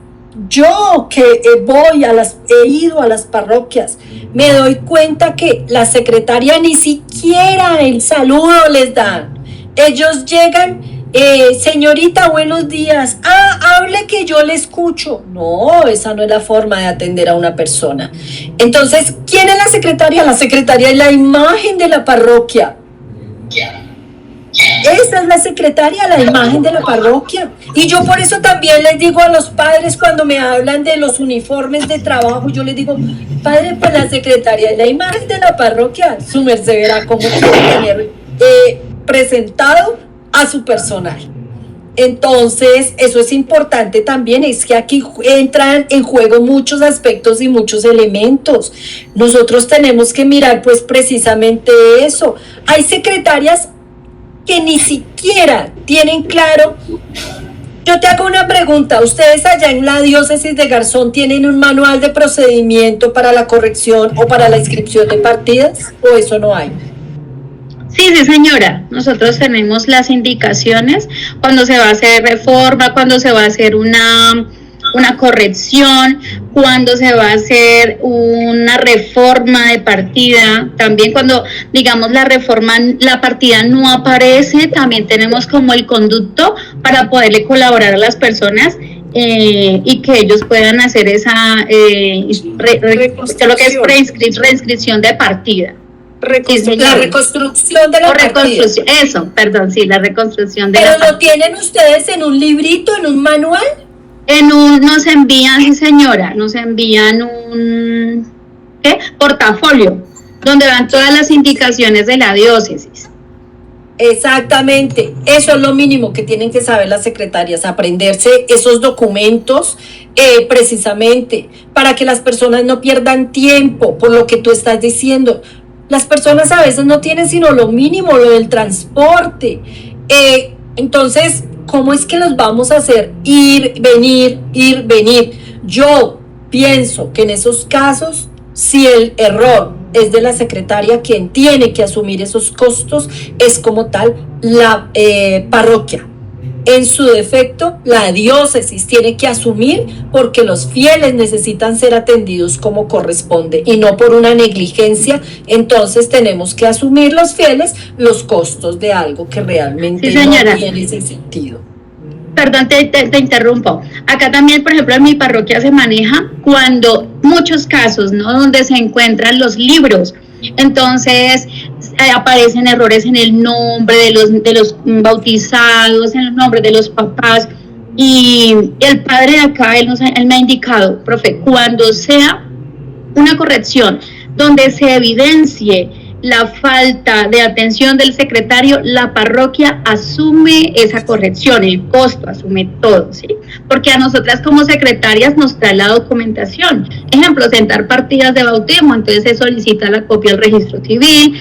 yo que he ido a las parroquias, me doy cuenta que la secretaria ni siquiera el saludo les dan. Ellos llegan, señorita, buenos días. Hable que yo le escucho. No, esa no es la forma de atender a una persona. Entonces, ¿quién es la secretaria? La secretaria es la imagen de la parroquia. Esa es la secretaria, la imagen de la parroquia. Y yo por eso también les digo a los padres cuando me hablan de los uniformes de trabajo, yo les digo, padre, pues la secretaria es la imagen de la parroquia. Su merced verá cómo quiere tener presentado a su personal. Entonces, eso es importante también, es que aquí entran en juego muchos aspectos y muchos elementos. Nosotros tenemos que mirar pues precisamente eso. Hay secretarias que ni siquiera tienen claro. Yo te hago una pregunta, ¿ustedes allá en la diócesis de Garzón tienen un manual de procedimiento para la corrección o para la inscripción de partidas o eso no hay? Sí, señora, nosotros tenemos las indicaciones cuando se va a hacer reforma, cuando se va a hacer una corrección, cuando se va a hacer una reforma de partida, también cuando, digamos, la partida no aparece, también tenemos como el conducto para poderle colaborar a las personas y que ellos puedan hacer esa lo que es reinscripción de partida. La reconstrucción de la partida. Eso, perdón, sí, la reconstrucción de la partida. ¿Pero lo tienen ustedes en un librito, en un manual? Nos envían, sí señora, nos envían un portafolio donde van todas las indicaciones de la diócesis. Exactamente, eso es lo mínimo que tienen que saber las secretarias, aprenderse esos documentos precisamente para que las personas no pierdan tiempo por lo que tú estás diciendo. Las personas a veces no tienen sino lo mínimo, lo del transporte. Entonces, ¿cómo es que los vamos a hacer? Ir, venir. Yo pienso que en esos casos, si el error es de la secretaria, quien tiene que asumir esos costos es como tal la parroquia. En su defecto, la diócesis tiene que asumir porque los fieles necesitan ser atendidos como corresponde y no por una negligencia. Entonces tenemos que asumir los fieles los costos de algo que realmente sí, no tiene ese sentido. Perdón, te interrumpo. Acá también, por ejemplo, en mi parroquia se maneja cuando muchos casos, ¿no? Donde se encuentran los libros. Entonces aparecen errores en el nombre de los bautizados, en el nombre de los papás. Y el padre de acá, él me ha indicado, profe, cuando sea una corrección donde se evidencie la falta de atención del secretario, la parroquia asume esa corrección, el costo, asume todo, ¿sí? Porque a nosotras como secretarias nos trae la documentación. Ejemplo, sentar partidas de bautismo, entonces se solicita la copia al registro civil,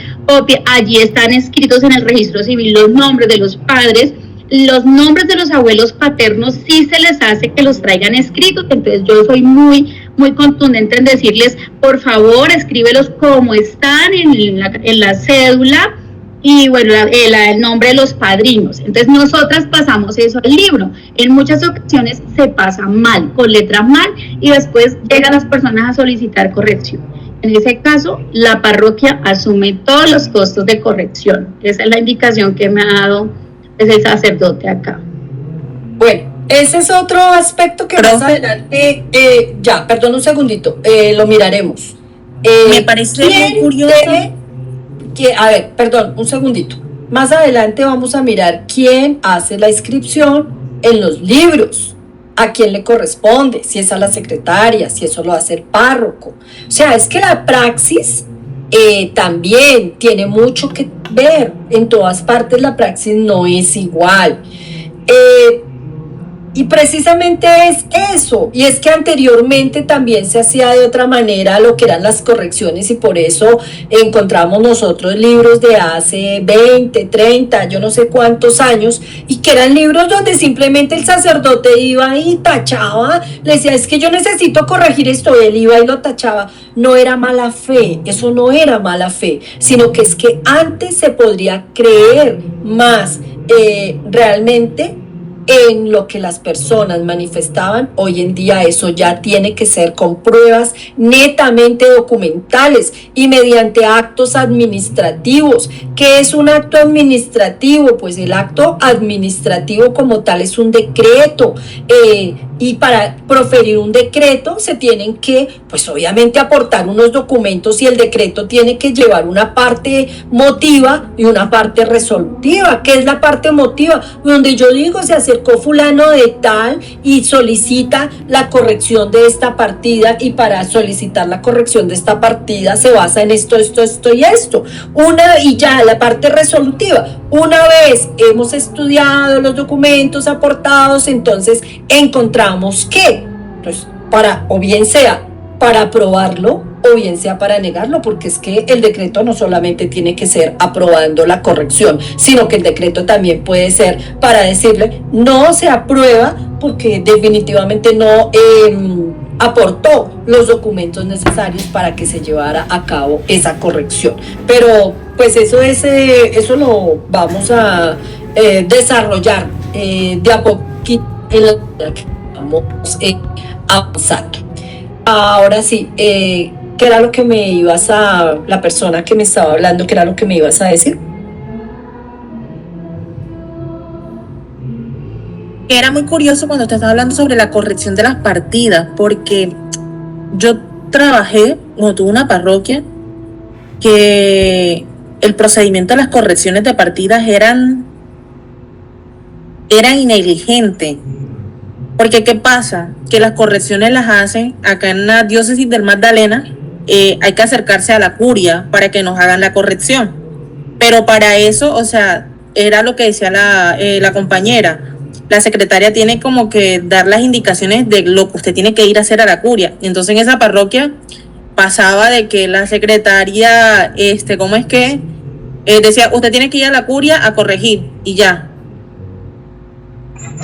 allí están escritos en el registro civil los nombres de los padres, los nombres de los abuelos paternos sí se les hace que los traigan escritos, entonces yo soy muy contundente en decirles, por favor, escríbelos como están en la cédula y bueno, el nombre de los padrinos. Entonces nosotras pasamos eso al libro. En muchas ocasiones se pasa mal, con letra mal, y después llegan las personas a solicitar corrección. En ese caso, la parroquia asume todos los costos de corrección. Esa es la indicación que me ha dado el sacerdote acá. Bueno, ese es otro aspecto que más adelante, perdón un segundito, lo miraremos. Me parece muy curioso. Perdón, un segundito. Más adelante vamos a mirar quién hace la inscripción en los libros, a quién le corresponde, si es a la secretaria, si eso lo hace el párroco. O sea, es que la praxis también tiene mucho que ver. En todas partes la praxis no es igual. Y precisamente es eso, y es que anteriormente también se hacía de otra manera lo que eran las correcciones, y por eso encontramos nosotros libros de hace 20, 30, yo no sé cuántos años, y que eran libros donde simplemente el sacerdote iba y tachaba, le decía, es que yo necesito corregir esto, él iba y lo tachaba. No era mala fe, eso no era mala fe, sino que es que antes se podría creer más realmente en lo que las personas manifestaban. Hoy en día eso ya tiene que ser con pruebas netamente documentales y mediante actos administrativos. ¿Qué es un acto administrativo? Pues el acto administrativo como tal es un decreto, y para proferir un decreto se tienen que, pues obviamente, aportar unos documentos, y el decreto tiene que llevar una parte motiva y una parte resolutiva. ¿Qué es la parte motiva? Donde yo digo, se acercó fulano de tal y solicita la corrección de esta partida, y para solicitar la corrección de esta partida se basa en esto y esto. Y ya la parte resolutiva, una vez hemos estudiado los documentos aportados, entonces encontramos que, pues, o bien sea para aprobarlo o bien sea para negarlo, porque es que el decreto no solamente tiene que ser aprobando la corrección, sino que el decreto también puede ser para decirle no se aprueba porque definitivamente no aportó los documentos necesarios para que se llevara a cabo esa corrección. Pero pues eso lo vamos a desarrollar de a poquito en la que vamos avanzando. Ahora sí, ¿qué era lo que me ibas a, la persona que me estaba hablando, qué era lo que me ibas a decir? Era muy curioso cuando usted estaba hablando sobre la corrección de las partidas, porque yo trabajé, tuve una parroquia que el procedimiento de las correcciones de partidas eran negligentes. Porque ¿qué pasa? Que las correcciones las hacen acá en la diócesis del Magdalena, hay que acercarse a la curia para que nos hagan la corrección. Pero para eso, o sea, era lo que decía la compañera, la secretaria tiene como que dar las indicaciones de lo que usted tiene que ir a hacer a la curia. Entonces en esa parroquia pasaba de que la secretaria, ¿cómo es que? Decía, usted tiene que ir a la curia a corregir y ya.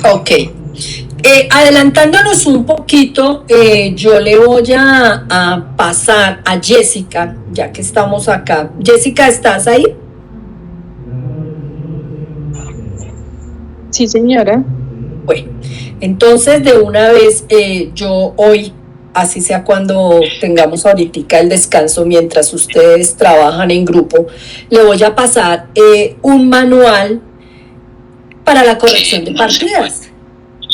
Ok. Adelantándonos un poquito, yo le voy a pasar a Jessica, ya que estamos acá. Jessica, ¿estás ahí? Sí, señora. Bueno, entonces de una vez yo hoy, así sea cuando tengamos ahorita el descanso mientras ustedes trabajan en grupo, le voy a pasar un manual para la corrección de partidas.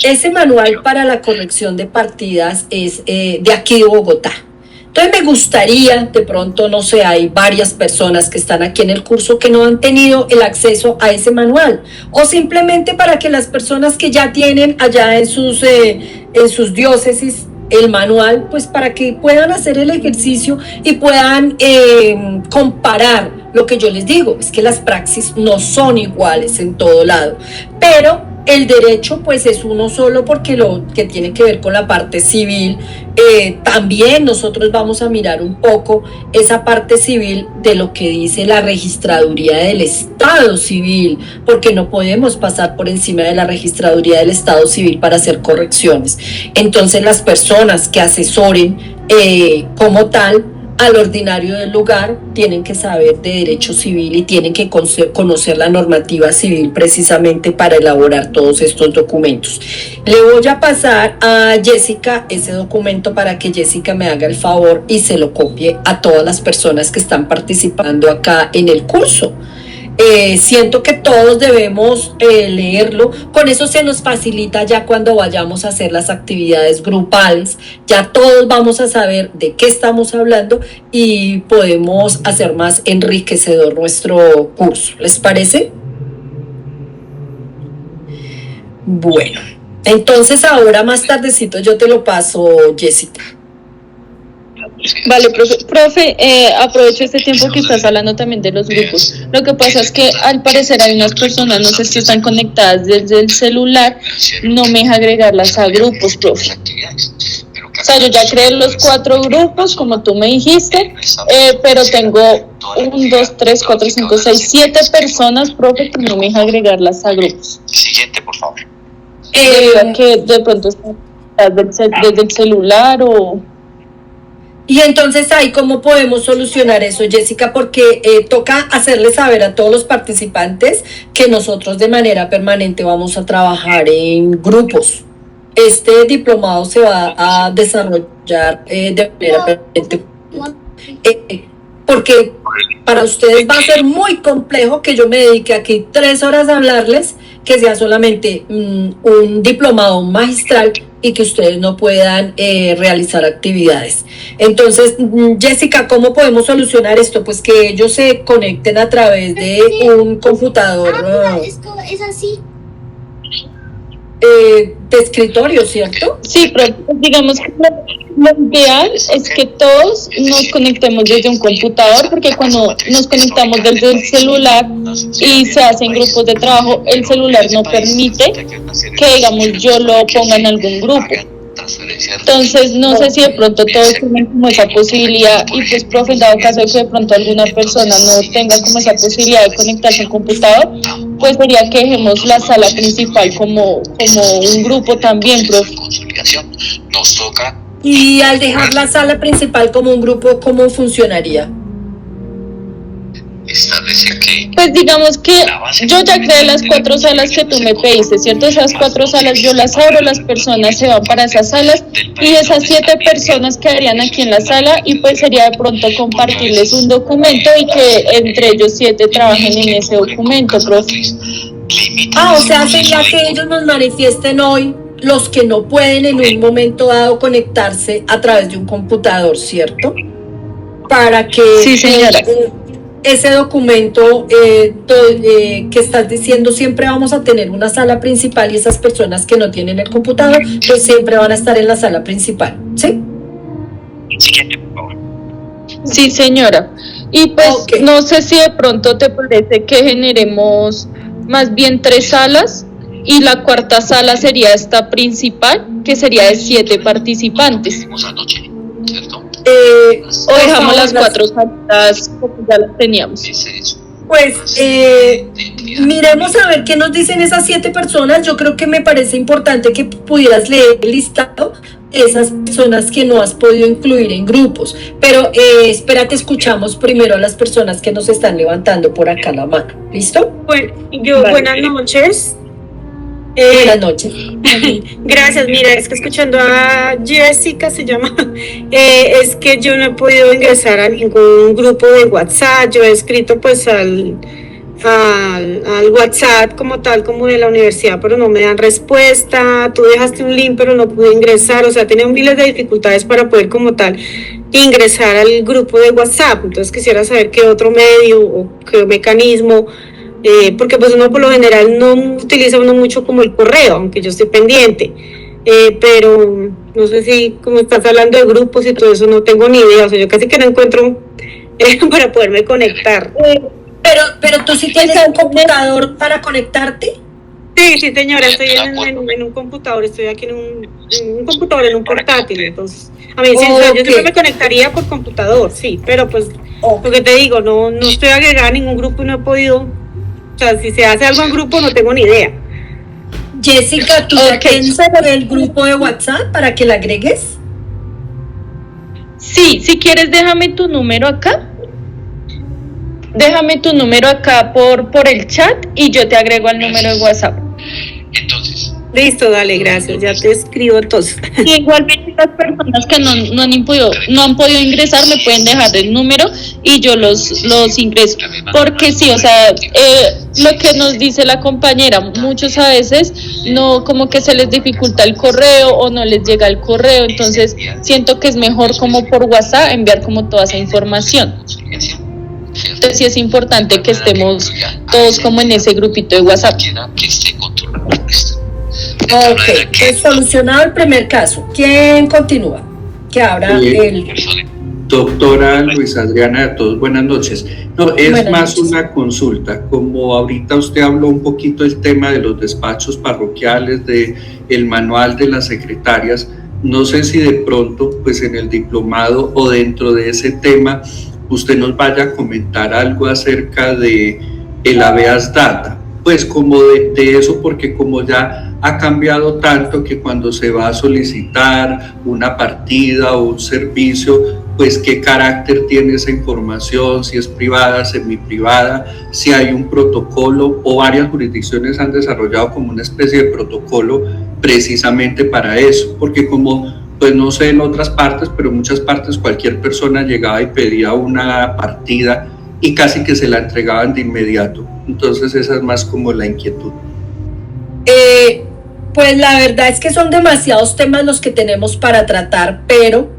Ese manual para la corrección de partidas es de aquí de Bogotá. Entonces me gustaría, de pronto, no sé, hay varias personas que están aquí en el curso que no han tenido el acceso a ese manual, o simplemente para que las personas que ya tienen allá en sus diócesis el manual, pues para que puedan hacer el ejercicio y puedan comparar Lo que yo les digo es que las praxis no son iguales en todo lado, pero el derecho pues es uno solo, porque lo que tiene que ver con la parte civil, también nosotros vamos a mirar un poco esa parte civil de lo que dice la registraduría del Estado Civil, porque no podemos pasar por encima de la registraduría del Estado Civil para hacer correcciones. Entonces las personas que asesoren como tal al ordinario del lugar tienen que saber de derecho civil y tienen que conocer la normativa civil precisamente para elaborar todos estos documentos. Le voy a pasar a Jessica ese documento para que Jessica me haga el favor y se lo copie a todas las personas que están participando acá en el curso. Siento que todos debemos leerlo, con eso se nos facilita ya cuando vayamos a hacer las actividades grupales, ya todos vamos a saber de qué estamos hablando y podemos hacer más enriquecedor nuestro curso. ¿Les parece? Bueno, entonces ahora más tardecito yo te lo paso, Jessica. Vale, profe, aprovecho este tiempo que estás hablando también de los grupos. Lo que pasa es que al parecer hay unas personas, no sé si están conectadas desde el celular, no me deja agregarlas a grupos, profe. O sea, yo ya creé los 4 grupos, como tú me dijiste, pero tengo 1, 2, 3, 4, 5, 6, 7 personas, profe, que no me deja agregarlas a grupos. Siguiente, por favor. Que de pronto están desde el celular o... Y entonces ahí, ¿cómo podemos solucionar eso, Jessica? Porque toca hacerles saber a todos los participantes que nosotros de manera permanente vamos a trabajar en grupos. Este diplomado se va a desarrollar de manera permanente. Porque para ustedes va a ser muy complejo que yo me dedique aquí 3 horas a hablarles, que sea solamente un diplomado magistral y que ustedes no puedan realizar actividades. Entonces, Jessica, ¿cómo podemos solucionar esto? Pues que ellos se conecten a través de un computador. Es así. De escritorio, ¿cierto? Sí, pero digamos que lo ideal es que todos nos conectemos desde un computador, porque cuando nos conectamos desde el celular y se hacen grupos de trabajo, el celular no permite que, digamos, yo lo ponga en algún grupo. Entonces, no sé si de pronto todos tienen como esa posibilidad y pues, profe, en dado caso de que de pronto alguna persona no tenga como esa posibilidad de conectarse al computador, pues sería que dejemos la sala principal como un grupo también, profe. Y al dejar la sala principal como un grupo, ¿cómo funcionaría? Establece que... Pues digamos que yo ya creé las 4 salas que tú me pediste, ¿cierto? Esas 4 salas yo las abro, las personas se van para esas salas y esas 7 personas quedarían aquí en la sala y pues sería de pronto compartirles un documento y que entre ellos 7 trabajen en ese documento, profe. O sea, sería que ellos nos manifiesten hoy los que no pueden en un momento dado conectarse a través de un computador, ¿cierto? Para que... Sí, señora. Ese documento que estás diciendo, siempre vamos a tener una sala principal y esas personas que no tienen el computador, pues siempre van a estar en la sala principal, ¿sí? Siguiente, por favor. Sí, señora. Y pues no sé si de pronto te parece que generemos más bien 3 salas y la 4ª sala sería esta principal, que sería de 7 participantes. O dejamos las 4 salas como ya las teníamos. Pues miremos a ver qué nos dicen esas 7 personas. Yo creo que me parece importante que pudieras leer el listado de esas personas que no has podido incluir en grupos. Pero espérate, escuchamos primero a las personas que nos están levantando por acá la mano. ¿Listo? Bueno, Vale. buenas noches. Buenas noches. Gracias, mira, es que escuchando a Jessica, se llama, es que yo no he podido ingresar a ningún grupo de WhatsApp. Yo he escrito pues al WhatsApp como tal, como de la universidad, pero no me dan respuesta. Tú dejaste un link, pero no pude ingresar. O sea, tenía miles de dificultades para poder como tal ingresar al grupo de WhatsApp. Entonces quisiera saber qué otro medio o qué mecanismo, porque pues uno por lo general no utiliza uno mucho como el correo, aunque yo estoy pendiente, pero no sé si como estás hablando de grupos y todo eso, no tengo ni idea. O sea, yo casi que no encuentro para poderme conectar. Pero tú sí tienes un computador para conectarte. Sí, señora, estoy en un computador, estoy aquí en un computador, en un portátil, entonces, a mí sí, yo siempre me conectaría por computador, sí, pero pues, lo que te digo, no estoy agregada a ningún grupo y no he podido, o sea, si se hace algo en grupo no tengo ni idea. Jessica, ¿tú ya tienes el grupo de WhatsApp para que la agregues? Sí, si quieres déjame tu número acá. Déjame tu número acá por el chat y yo te agrego al número de WhatsApp. Entonces. Listo, dale, gracias, ya te escribo entonces. Y igualmente las personas que no han podido ingresar me pueden dejar el número y yo los ingreso. Porque sí, o sea, lo que nos dice la compañera, muchos a veces no, como que se les dificulta el correo o no les llega el correo, entonces siento que es mejor como por WhatsApp enviar como toda esa información. Entonces sí es importante que estemos todos como en ese grupito de WhatsApp. Ok, pues solucionado el primer caso. ¿Quién continúa? Que abra el... Doctora Luis Adriana, a todos, buenas noches. No, es buenas más noches. Una consulta, como ahorita usted habló un poquito del tema de los despachos parroquiales, de el manual de las secretarias, no sé si de pronto, pues en el diplomado o dentro de ese tema, usted nos vaya a comentar algo acerca de el habeas data, pues como de eso, porque como ya ha cambiado tanto que cuando se va a solicitar una partida o un servicio, pues qué carácter tiene esa información, si es privada, semiprivada, si hay un protocolo, o varias jurisdicciones han desarrollado como una especie de protocolo precisamente para eso, porque como, pues no sé en otras partes, pero en muchas partes cualquier persona llegaba y pedía una partida y casi que se la entregaban de inmediato. Entonces esa es más como la inquietud. Pues la verdad es que son demasiados temas los que tenemos para tratar, pero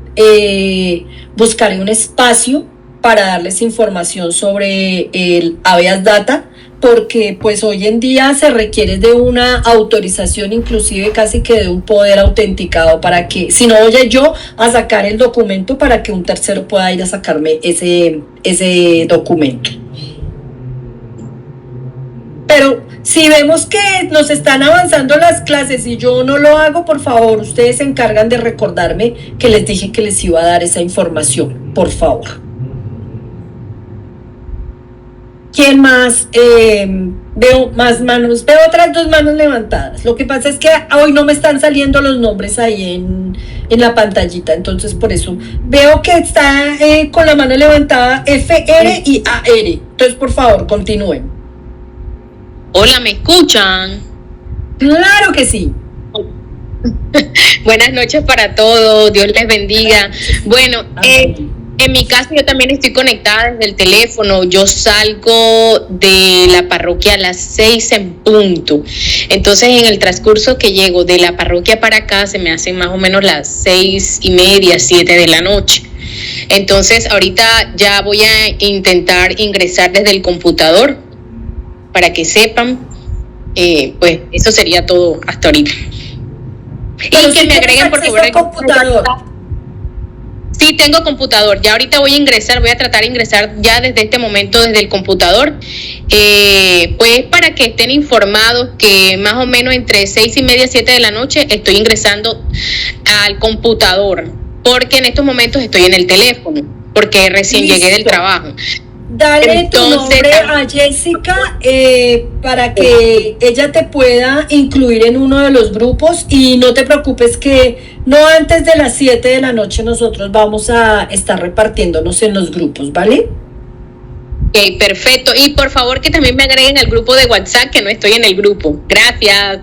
buscaré un espacio para darles información sobre el habeas data, porque pues hoy en día se requiere de una autorización, inclusive casi que de un poder autenticado, para que, si no voy yo a sacar el documento, para que un tercero pueda ir a sacarme ese documento. Pero si vemos que nos están avanzando las clases y yo no lo hago, por favor, ustedes se encargan de recordarme que les dije que les iba a dar esa información, por favor. ¿Quién más? Veo más manos, veo otras dos manos levantadas. Lo que pasa es que hoy no me están saliendo los nombres ahí en la pantallita, entonces por eso veo que está con la mano levantada FR y AR. Entonces, por favor, continúen. Hola, ¿me escuchan? Claro que sí. Buenas noches para todos, Dios les bendiga. Bueno, en mi caso yo también estoy conectada desde el teléfono. Yo salgo de la parroquia a las 6 en punto. Entonces en el transcurso que llego de la parroquia para acá se me hacen más o menos las 6:30, 7 de la noche. Entonces ahorita ya voy a intentar ingresar desde el computador para que sepan, pues eso sería todo hasta ahorita. Pero y que me agreguen por favor el computador. Sí, tengo computador, ya ahorita voy a tratar de ingresar ya desde este momento desde el computador, pues para que estén informados que más o menos entre 6:30, 7 de la noche estoy ingresando al computador, porque en estos momentos estoy en el teléfono, porque recién llegué del trabajo. Dale entonces, tu nombre a Jessica para que ella te pueda incluir en uno de los grupos, y no te preocupes que no antes de las 7 de la noche nosotros vamos a estar repartiéndonos en los grupos, ¿vale? Ok, perfecto. Y por favor que también me agreguen al grupo de WhatsApp, que no estoy en el grupo. Gracias.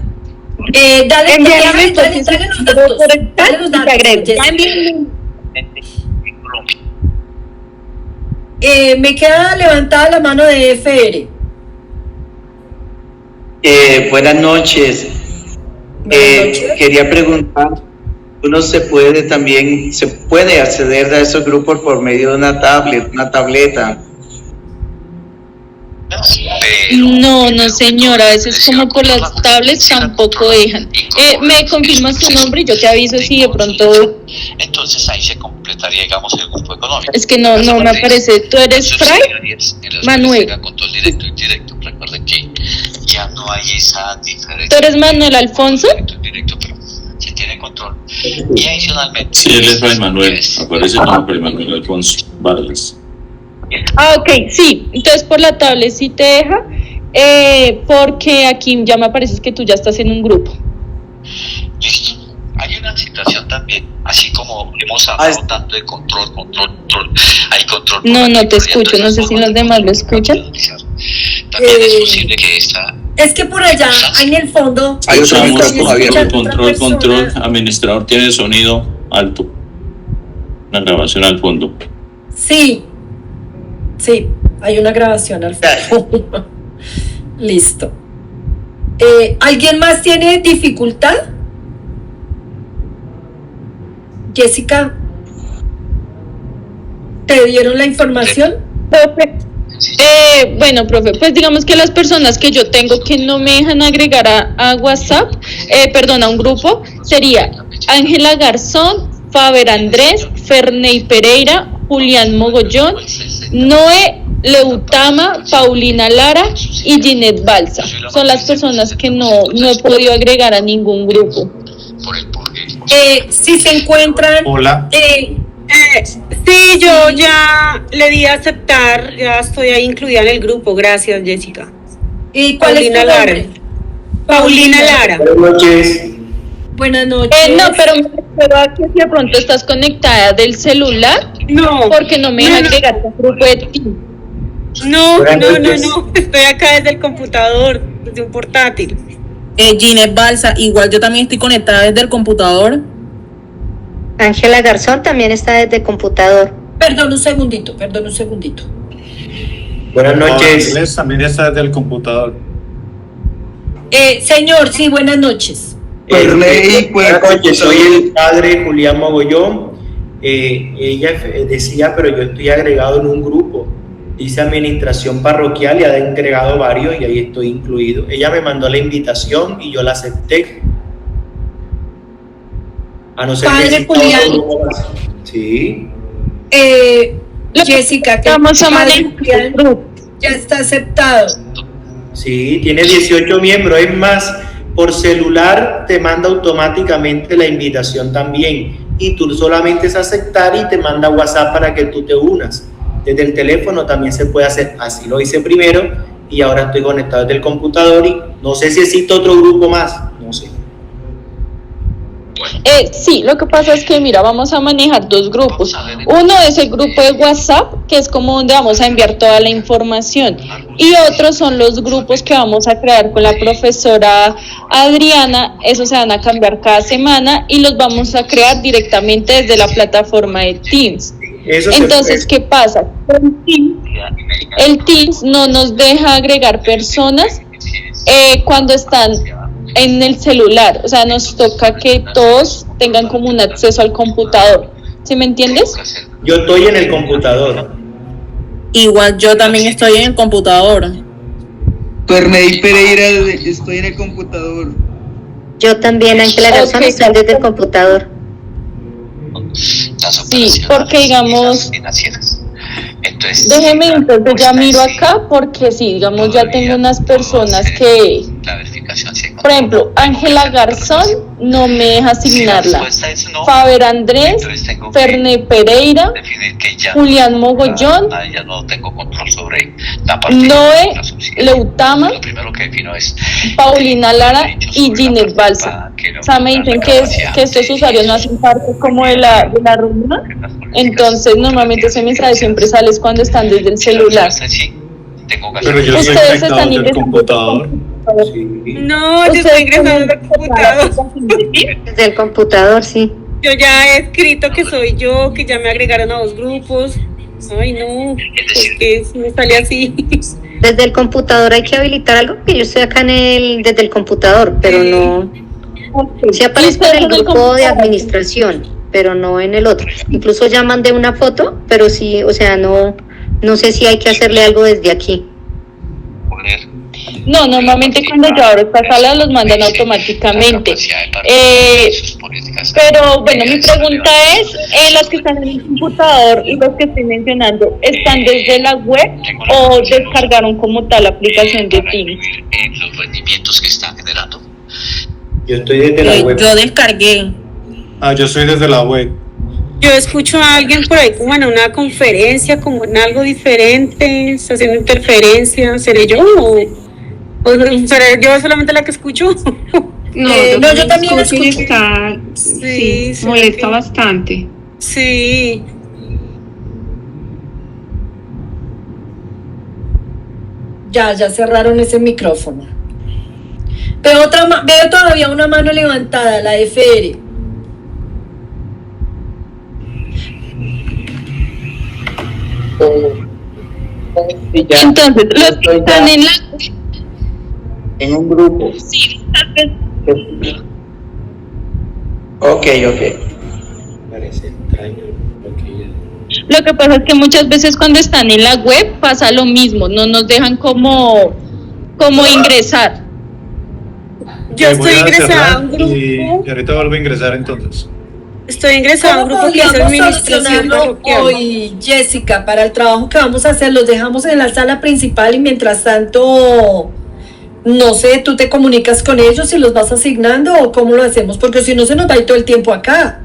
Dale los datos. Me queda levantada la mano de FR. Buenas noches. Quería preguntar, ¿uno se puede acceder a esos grupos por medio de una tableta? No, no señora, a veces como por las tablets tampoco dejan. ¿Me confirmas tu nombre y yo te aviso si de pronto? Entonces ahí se completaría, digamos, el grupo económico. Es que no me aparece. ¿Tú eres Fray? Manuel. Control directo e indirecto. Recuerden que ya no hay esa diferencia. ¿Tú eres Manuel Alfonso? Directo, pero se tiene control. Y adicionalmente. Sí, él es Fray Manuel. Aparece como Fray Manuel Alfonso Vargas. Ok, sí. Entonces por la tablet sí te deja, porque aquí ya me aparece que tú ya estás en un grupo. Listo. Hay una situación también, así como hemos hablado tanto de control. Hay control. No te escucho. No sé si los demás lo escuchan. También es posible que esta. Es que por allá, en el fondo, Hay control. Administrador tiene sonido alto. Una grabación al fondo. Sí, hay una grabación al fondo. Listo. ¿Alguien más tiene dificultad? Jessica, ¿te dieron la información? Profe, bueno, profe, pues digamos que las personas que yo tengo que no me dejan agregar a WhatsApp, a un grupo, sería Ángela Garzón, Faber Andrés, Ferney Pereira, Julián Mogollón, Noé Leutama, Paulina Lara y Ginette Balsa. Son las personas que no he podido agregar a ningún grupo. Si se encuentran... Hola. Sí, yo ya le di a aceptar, ya estoy ahí incluida en el grupo. Gracias, Jessica. ¿Y cuál es tu nombre? Paulina Lara. Buenas noches. Buenas noches. No, pero me refiero a que si de pronto estás conectada del celular, no, porque no me deja agregar a un grupo de ti. No, estoy acá desde el computador, desde un portátil. Ginette Balsa, igual yo también estoy conectada desde el computador. Ángela Garzón también está desde el computador. Perdón un segundito. Buenas noches. Inglés también está desde el computador. Señor, sí, buenas noches. Buenas noches, soy el padre Julián Mogollón. Ella decía, pero yo estoy agregado en un grupo. Dice administración parroquial y ha entregado varios y ahí estoy incluido. Ella me mandó la invitación y yo la acepté. A no ser Padre que Julián. Sí. Jessica, que vamos a Padre Julián ya está aceptado. Sí, tiene 18 miembros. Es más, por celular te manda automáticamente la invitación también. Y tú solamente es aceptar y te manda WhatsApp para que tú te unas. Desde el teléfono también se puede hacer, así lo hice primero y ahora estoy conectado desde el computador y no sé si existe otro grupo más, no sé. Sí, lo que pasa es que, mira, vamos a manejar dos grupos. Uno es el grupo de WhatsApp, que es como donde vamos a enviar toda la información. Y otros son los grupos que vamos a crear con la profesora Adriana. Esos se van a cambiar cada semana y los vamos a crear directamente desde la plataforma de Teams. Entonces, ¿qué pasa? El Teams no nos deja agregar personas cuando están en el celular, o sea, nos toca que todos tengan como un acceso al computador, ¿sí me entiendes? Yo estoy en el computador. Igual yo también estoy en el computador. Ferney Pereira, estoy en el computador. Yo también, Ángela Garzón, está desde el computador. Sí, porque digamos, déjeme entonces ya miro acá, porque sí, digamos, ya tengo unas personas que, por ejemplo, Ángela Garzón no me deja asignarla, Faber Andrés, Ferney Pereira, Julián Mogollón, Noé Leutama, Paulina Lara y Ginette Balsa. O sea, me dicen que estos usuarios no hacen parte como de la reunión, entonces normalmente ese mensaje siempre sale cuando están desde el celular. Pero yo estoy Ustedes conectado están desde el computador. No, yo estoy ingresando desde el computador. Desde el computador, sí. Yo ya he escrito que soy yo, que ya me agregaron a 2 grupos. Ay, no, porque me sale así. Desde el computador hay que habilitar algo, que yo estoy acá desde el computador, pero no. Sí aparezco en el grupo de administración, pero no en el otro. Incluso ya mandé una foto, pero sí, o sea, no sé si hay que hacerle algo desde aquí. No, normalmente cuando yo abro esta sala los mandan automáticamente. Pero bueno, mi pregunta es, las que están en el computador y los que estoy mencionando, ¿están desde la web o descargaron como tal la aplicación de Teams? Los rendimientos que están generando. Yo estoy desde la web. Yo descargué. Yo soy desde la web. Yo escucho a alguien por ahí como en una conferencia, como en algo diferente, está haciendo interferencia. ¿Seré yo o seré yo solamente la que escucho? No, yo también escucho. Sí, molesta bastante. Sí. Ya cerraron ese micrófono. Veo todavía una mano levantada, la de Fere. Entonces, los que están en un grupo. Sí, Ok. Parece extraño. Lo que pasa es que muchas veces cuando están en la web pasa lo mismo, no nos dejan como ingresar. Yo estoy ingresada a un grupo. Y ahorita vuelvo a ingresar entonces. Estoy ingresada a un grupo que es administración parroquial. Hoy, Jessica, para el trabajo que vamos a hacer, los dejamos en la sala principal y mientras tanto, no sé, tú te comunicas con ellos y los vas asignando o cómo lo hacemos, porque si no se nos va a ir todo el tiempo acá.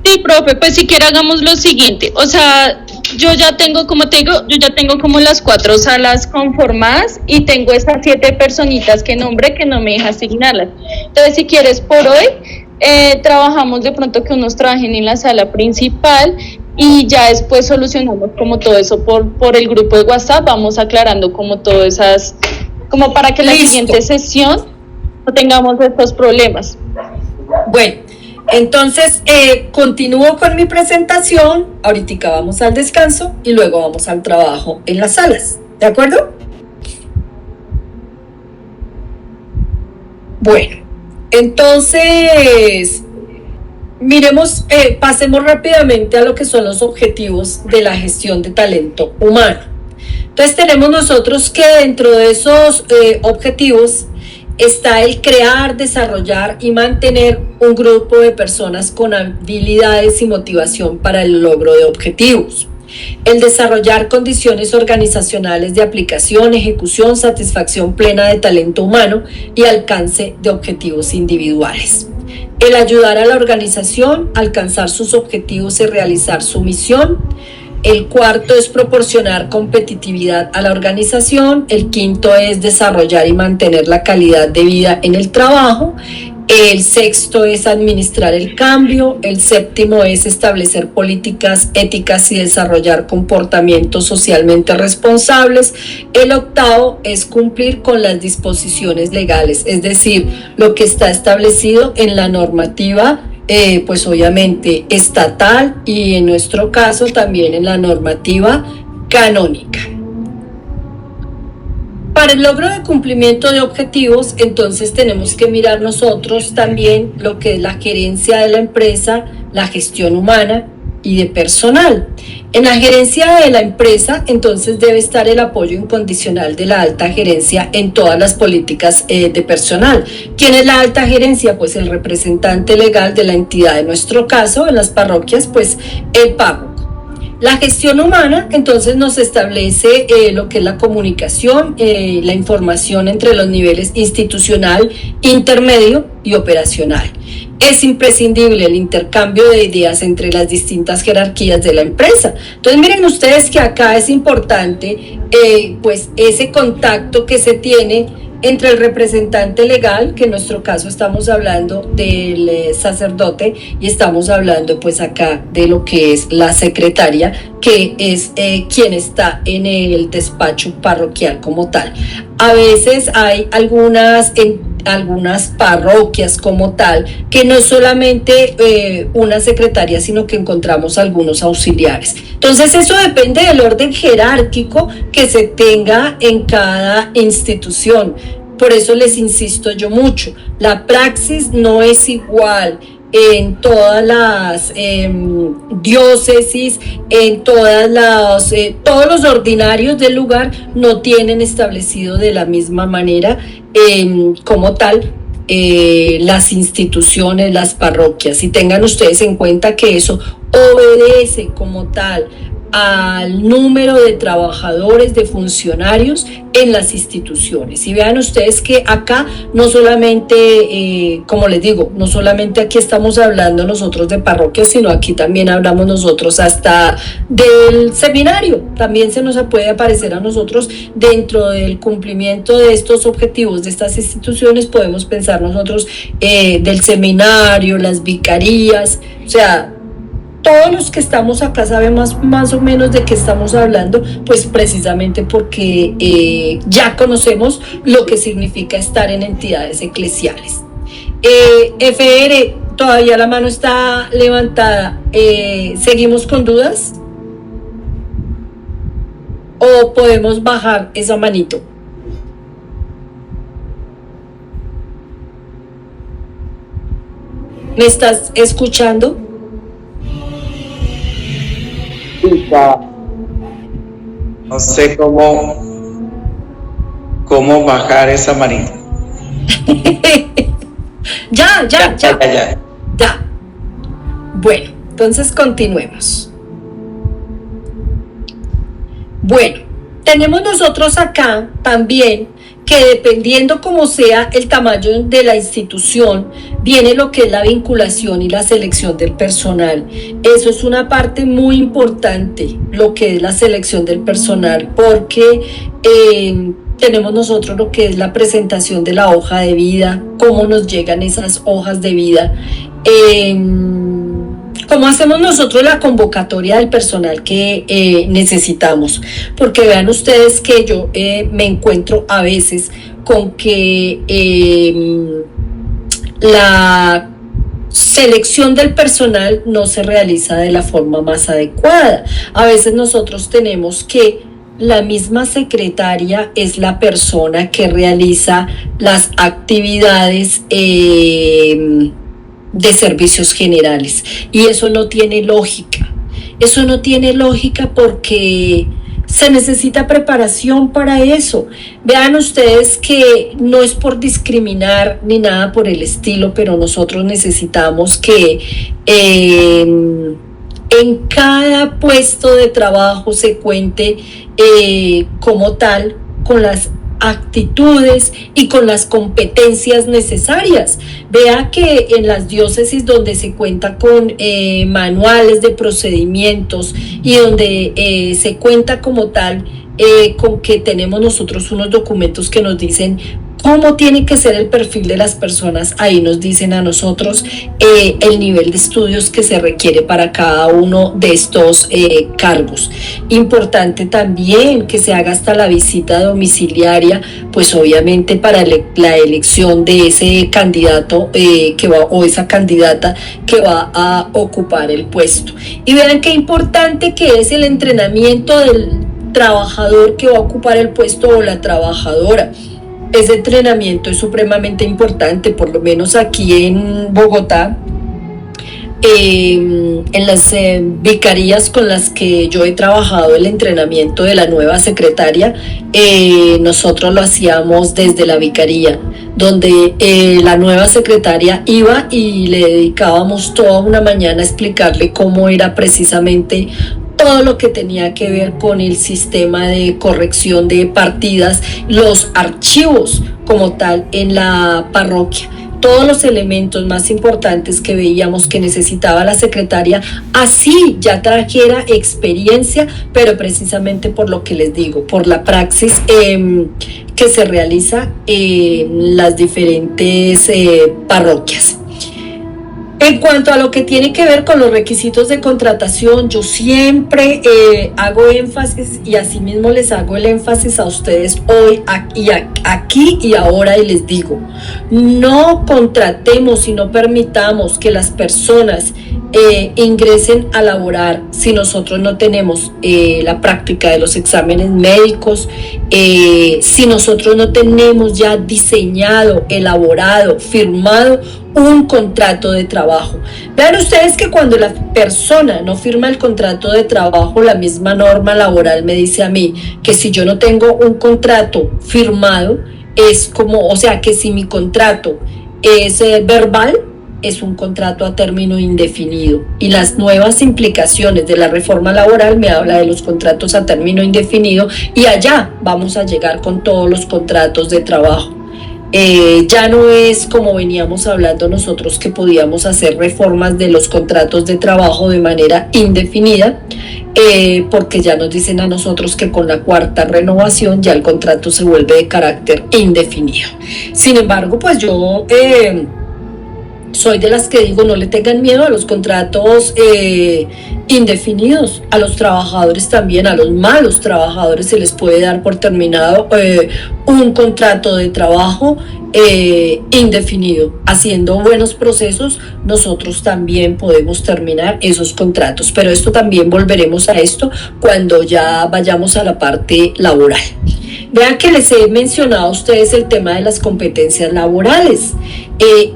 Sí, profe, pues si quiere hagamos lo siguiente, o sea, yo ya tengo, como te digo, como las 4 salas conformadas y tengo esas 7 personitas que nombré que no me deja asignarlas. Entonces, si quieres por hoy, trabajamos de pronto que unos trabajen en la sala principal y ya después solucionamos como todo eso por el grupo de WhatsApp, vamos aclarando como todas esas, como para que la siguiente sesión no tengamos estos problemas. Bueno. Entonces, continúo con mi presentación, ahorita vamos al descanso y luego vamos al trabajo en las salas, ¿de acuerdo? Bueno, entonces, pasemos rápidamente a lo que son los objetivos de la gestión de talento humano. Entonces, tenemos nosotros que dentro de esos objetivos está el crear, desarrollar y mantener un grupo de personas con habilidades y motivación para el logro de objetivos. El desarrollar condiciones organizacionales de aplicación, ejecución, satisfacción plena de talento humano y alcance de objetivos individuales. El ayudar a la organización a alcanzar sus objetivos y realizar su misión. El cuarto es proporcionar competitividad a la organización. El quinto es desarrollar y mantener la calidad de vida en el trabajo. El sexto es administrar el cambio. El séptimo es establecer políticas éticas y desarrollar comportamientos socialmente responsables. El octavo es cumplir con las disposiciones legales, es decir, lo que está establecido en la normativa pues obviamente estatal y en nuestro caso también en la normativa canónica. Para el logro de cumplimiento de objetivos, entonces tenemos que mirar nosotros también lo que es la gerencia de la empresa, la gestión humana y de personal. En la gerencia de la empresa, entonces debe estar el apoyo incondicional de la alta gerencia en todas las políticas de personal. ¿Quién es la alta gerencia? Pues el representante legal de la entidad, en nuestro caso, en las parroquias, pues el párroco. La gestión humana, entonces, nos establece lo que es la comunicación, la información entre los niveles institucional, intermedio y operacional. Es imprescindible el intercambio de ideas entre las distintas jerarquías de la empresa. Entonces, miren ustedes que acá es importante, pues, ese contacto que se tiene entre el representante legal, que en nuestro caso estamos hablando del sacerdote y estamos hablando pues acá de lo que es la secretaria, que es quien está en el despacho parroquial como tal. A veces hay algunas parroquias como tal, que no es solamente una secretaria, sino que encontramos algunos auxiliares. Entonces eso depende del orden jerárquico que se tenga en cada institución. Por eso les insisto yo mucho, la praxis no es igual en todas las diócesis, en todos los ordinarios del lugar no tienen establecido de la misma manera como tal las instituciones, las parroquias. Y tengan ustedes en cuenta que eso obedece como tal al número de trabajadores, de funcionarios en las instituciones. Y vean ustedes que acá no solamente, como les digo, no solamente aquí estamos hablando nosotros de parroquias, sino aquí también hablamos nosotros hasta del seminario. También se nos puede aparecer a nosotros dentro del cumplimiento de estos objetivos de estas instituciones, podemos pensar nosotros del seminario, las vicarías, o sea, todos los que estamos acá sabemos más o menos de qué estamos hablando, pues precisamente porque ya conocemos lo que significa estar en entidades eclesiales. FR, todavía la mano está levantada. ¿Seguimos con dudas? ¿O podemos bajar esa manito? ¿Me estás escuchando? No sé cómo bajar esa manita. Ya. Bueno, entonces continuemos. Bueno, tenemos nosotros acá también que dependiendo como sea el tamaño de la institución, viene lo que es la vinculación y la selección del personal. Eso es una parte muy importante, lo que es la selección del personal, porque tenemos nosotros lo que es la presentación de la hoja de vida, cómo nos llegan esas hojas de vida, cómo hacemos nosotros la convocatoria del personal que necesitamos, porque vean ustedes que yo me encuentro a veces con que la selección del personal no se realiza de la forma más adecuada. A veces nosotros tenemos que la misma secretaria es la persona que realiza las actividades de servicios generales, y eso no tiene lógica. Eso no tiene lógica porque se necesita preparación para eso. Vean ustedes que no es por discriminar ni nada por el estilo, pero nosotros necesitamos que en cada puesto de trabajo se cuente como tal con las actitudes y con las competencias necesarias. Vea que en las diócesis donde se cuenta con manuales de procedimientos y donde se cuenta como tal con que tenemos nosotros unos documentos que nos dicen cómo tiene que ser el perfil de las personas, ahí nos dicen a nosotros el nivel de estudios que se requiere para cada uno de estos cargos. Importante también que se haga hasta la visita domiciliaria, pues obviamente para la elección de ese candidato que va, o esa candidata que va a ocupar el puesto. Y vean qué importante que es el entrenamiento del trabajador que va a ocupar el puesto o la trabajadora. Ese entrenamiento es supremamente importante, por lo menos aquí en Bogotá, en las vicarías con las que yo he trabajado el entrenamiento de la nueva secretaria, nosotros lo hacíamos desde la vicaría, donde la nueva secretaria iba y le dedicábamos toda una mañana a explicarle cómo era precisamente todo lo que tenía que ver con el sistema de corrección de partidas, los archivos como tal en la parroquia, todos los elementos más importantes que veíamos que necesitaba la secretaria, así ya trajera experiencia, pero precisamente por lo que les digo, por la praxis que se realiza en las diferentes parroquias. En cuanto a lo que tiene que ver con los requisitos de contratación, yo siempre hago énfasis, y asimismo les hago el énfasis a ustedes hoy, aquí y ahora, y les digo, no contratemos y no permitamos que las personas ingresen a laborar si nosotros no tenemos la práctica de los exámenes médicos, si nosotros no tenemos ya diseñado, elaborado, firmado un contrato de trabajo. Vean ustedes que cuando la persona no firma el contrato de trabajo, la misma norma laboral me dice a mí que si yo no tengo un contrato firmado, es como, o sea, que si mi contrato es verbal, es un contrato a término indefinido. Y las nuevas implicaciones de la reforma laboral me habla de los contratos a término indefinido, y allá vamos a llegar con todos los contratos de trabajo. Ya no es como veníamos hablando nosotros, que podíamos hacer reformas de los contratos de trabajo de manera indefinida, porque ya nos dicen a nosotros que con la cuarta renovación ya el contrato se vuelve de carácter indefinido. Sin embargo, pues yo soy de las que digo, no le tengan miedo a los contratos indefinidos. A los trabajadores también, a los malos trabajadores se les puede dar por terminado un contrato de trabajo indefinido. Haciendo buenos procesos, nosotros también podemos terminar esos contratos, pero esto también volveremos a esto cuando ya vayamos a la parte laboral. Vean que les he mencionado a ustedes el tema de las competencias laborales.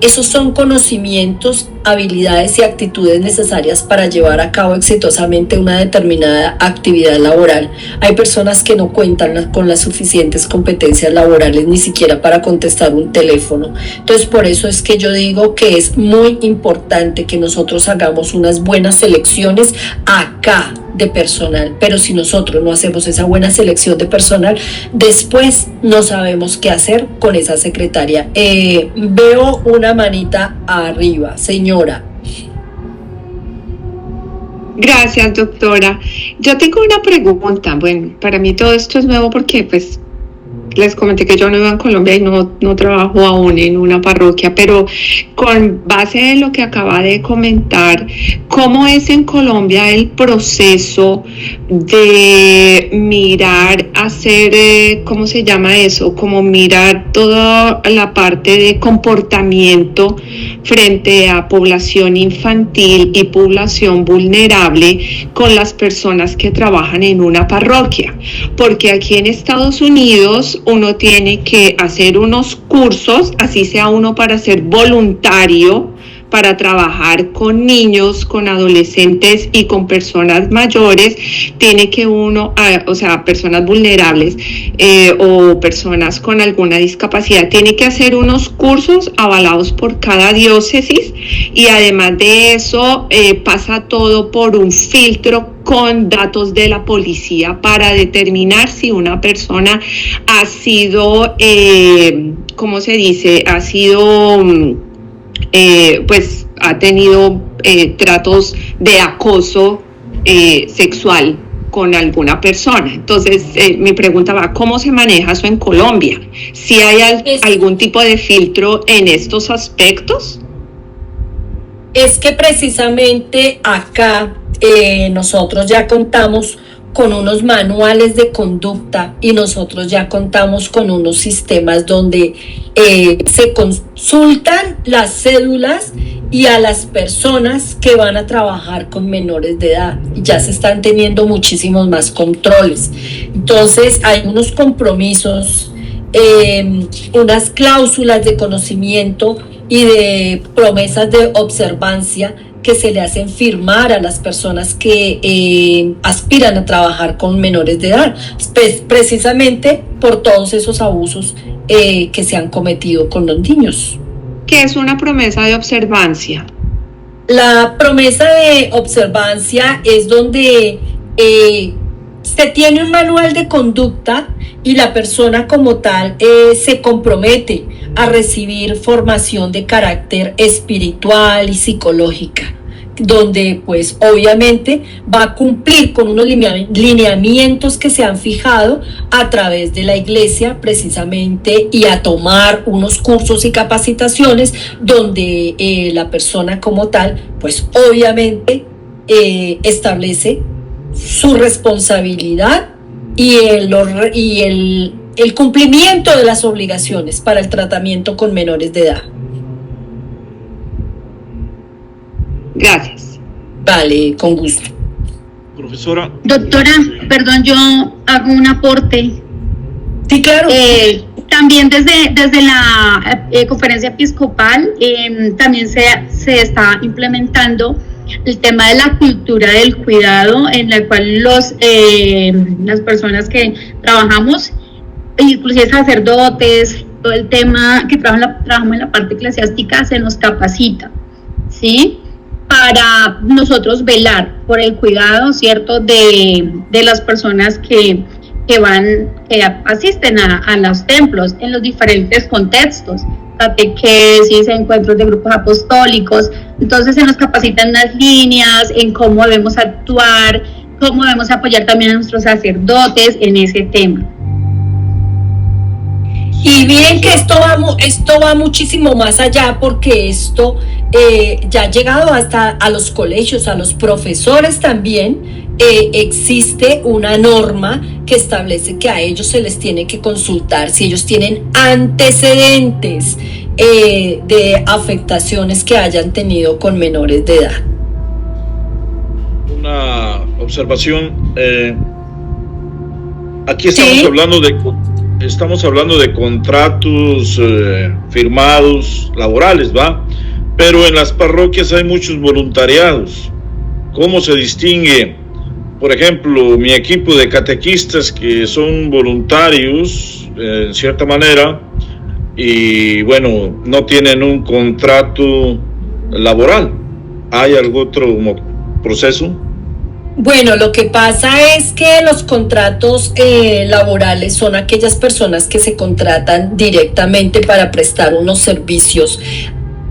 Esos son conocimientos, habilidades y actitudes necesarias para llevar a cabo exitosamente una determinada actividad laboral. Hay personas que no cuentan con las suficientes competencias laborales ni siquiera para contestar un teléfono. Entonces, por eso es que yo digo que es muy importante que nosotros hagamos unas buenas selecciones acá de personal, pero si nosotros no hacemos esa buena selección de personal, después no sabemos qué hacer con esa secretaria. Veo una manita arriba, señora. Gracias, doctora. Yo tengo una pregunta. Bueno, para mí todo esto es nuevo porque pues les comenté que yo no vivo en Colombia y no trabajo aún en una parroquia, pero con base en lo que acaba de comentar, ¿cómo es en Colombia el proceso de mirar, hacer, ¿cómo se llama eso? Como mirar toda la parte de comportamiento frente a población infantil y población vulnerable con las personas que trabajan en una parroquia? Porque aquí en Estados Unidos uno tiene que hacer unos cursos, así sea uno para ser voluntario, para trabajar con niños, con adolescentes y con personas mayores. Tiene que uno, o sea, personas vulnerables o personas con alguna discapacidad, tiene que hacer unos cursos avalados por cada diócesis, y además de eso pasa todo por un filtro con datos de la policía para determinar si una persona ha sido, ¿cómo se dice? Ha sido, pues ha tenido tratos de acoso sexual con alguna persona. Entonces, mi pregunta va, ¿cómo se maneja eso en Colombia? ¿Si hay algún tipo de filtro en estos aspectos? Es que precisamente acá nosotros ya contamos con unos manuales de conducta, y nosotros ya contamos con unos sistemas donde se consultan las cédulas y a las personas que van a trabajar con menores de edad. Ya se están teniendo muchísimos más controles. Entonces hay unos compromisos, unas cláusulas de conocimiento y de promesas de observancia que se le hacen firmar a las personas que aspiran a trabajar con menores de edad, precisamente por todos esos abusos que se han cometido con los niños. ¿Qué es una promesa de observancia? La promesa de observancia es donde se tiene un manual de conducta y la persona como tal se compromete a recibir formación de carácter espiritual y psicológica, donde pues obviamente va a cumplir con unos lineamientos que se han fijado a través de la iglesia precisamente, y a tomar unos cursos y capacitaciones donde la persona como tal pues obviamente establece su responsabilidad y el cumplimiento de las obligaciones para el tratamiento con menores de edad. Gracias. Vale, con gusto. Profesora. Doctora, perdón, yo hago un aporte. Sí, claro. También desde la conferencia episcopal también se está implementando el tema de la cultura del cuidado, en la cual las personas que trabajamos, inclusive sacerdotes, todo el tema que trabajamos en la parte eclesiástica, se nos capacita, ¿sí? Para nosotros velar por el cuidado, ¿cierto?, de las personas que asisten a los templos en los diferentes contextos, catequesis, encuentros de grupos apostólicos. Entonces se nos capacitan las líneas en cómo debemos actuar, cómo debemos apoyar también a nuestros sacerdotes en ese tema. Y bien que esto va muchísimo más allá, porque esto ya ha llegado hasta a los colegios, a los profesores también. Existe una norma que establece que a ellos se les tiene que consultar si ellos tienen antecedentes de afectaciones que hayan tenido con menores de edad. Una observación, aquí estamos hablando de contratos firmados laborales, ¿va? Pero en las parroquias hay muchos voluntariados. ¿Cómo se distingue? Por ejemplo, mi equipo de catequistas que son voluntarios, en cierta manera, y bueno, no tienen un contrato laboral. ¿Hay algún otro proceso? Bueno, lo que pasa es que los contratos laborales son aquellas personas que se contratan directamente para prestar unos servicios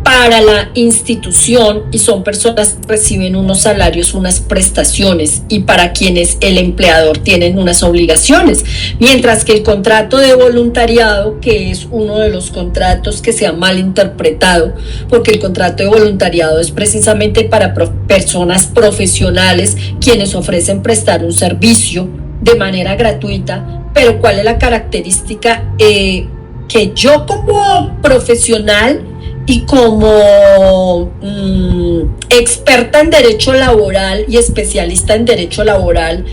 para la institución, y son personas que reciben unos salarios, unas prestaciones, y para quienes el empleador tiene unas obligaciones, mientras que el contrato de voluntariado, que es uno de los contratos que se ha mal interpretado, porque el contrato de voluntariado es precisamente para personas profesionales quienes ofrecen prestar un servicio de manera gratuita. Pero ¿cuál es la característica? Que yo como profesional y como experta en derecho laboral y especialista en derecho laboral,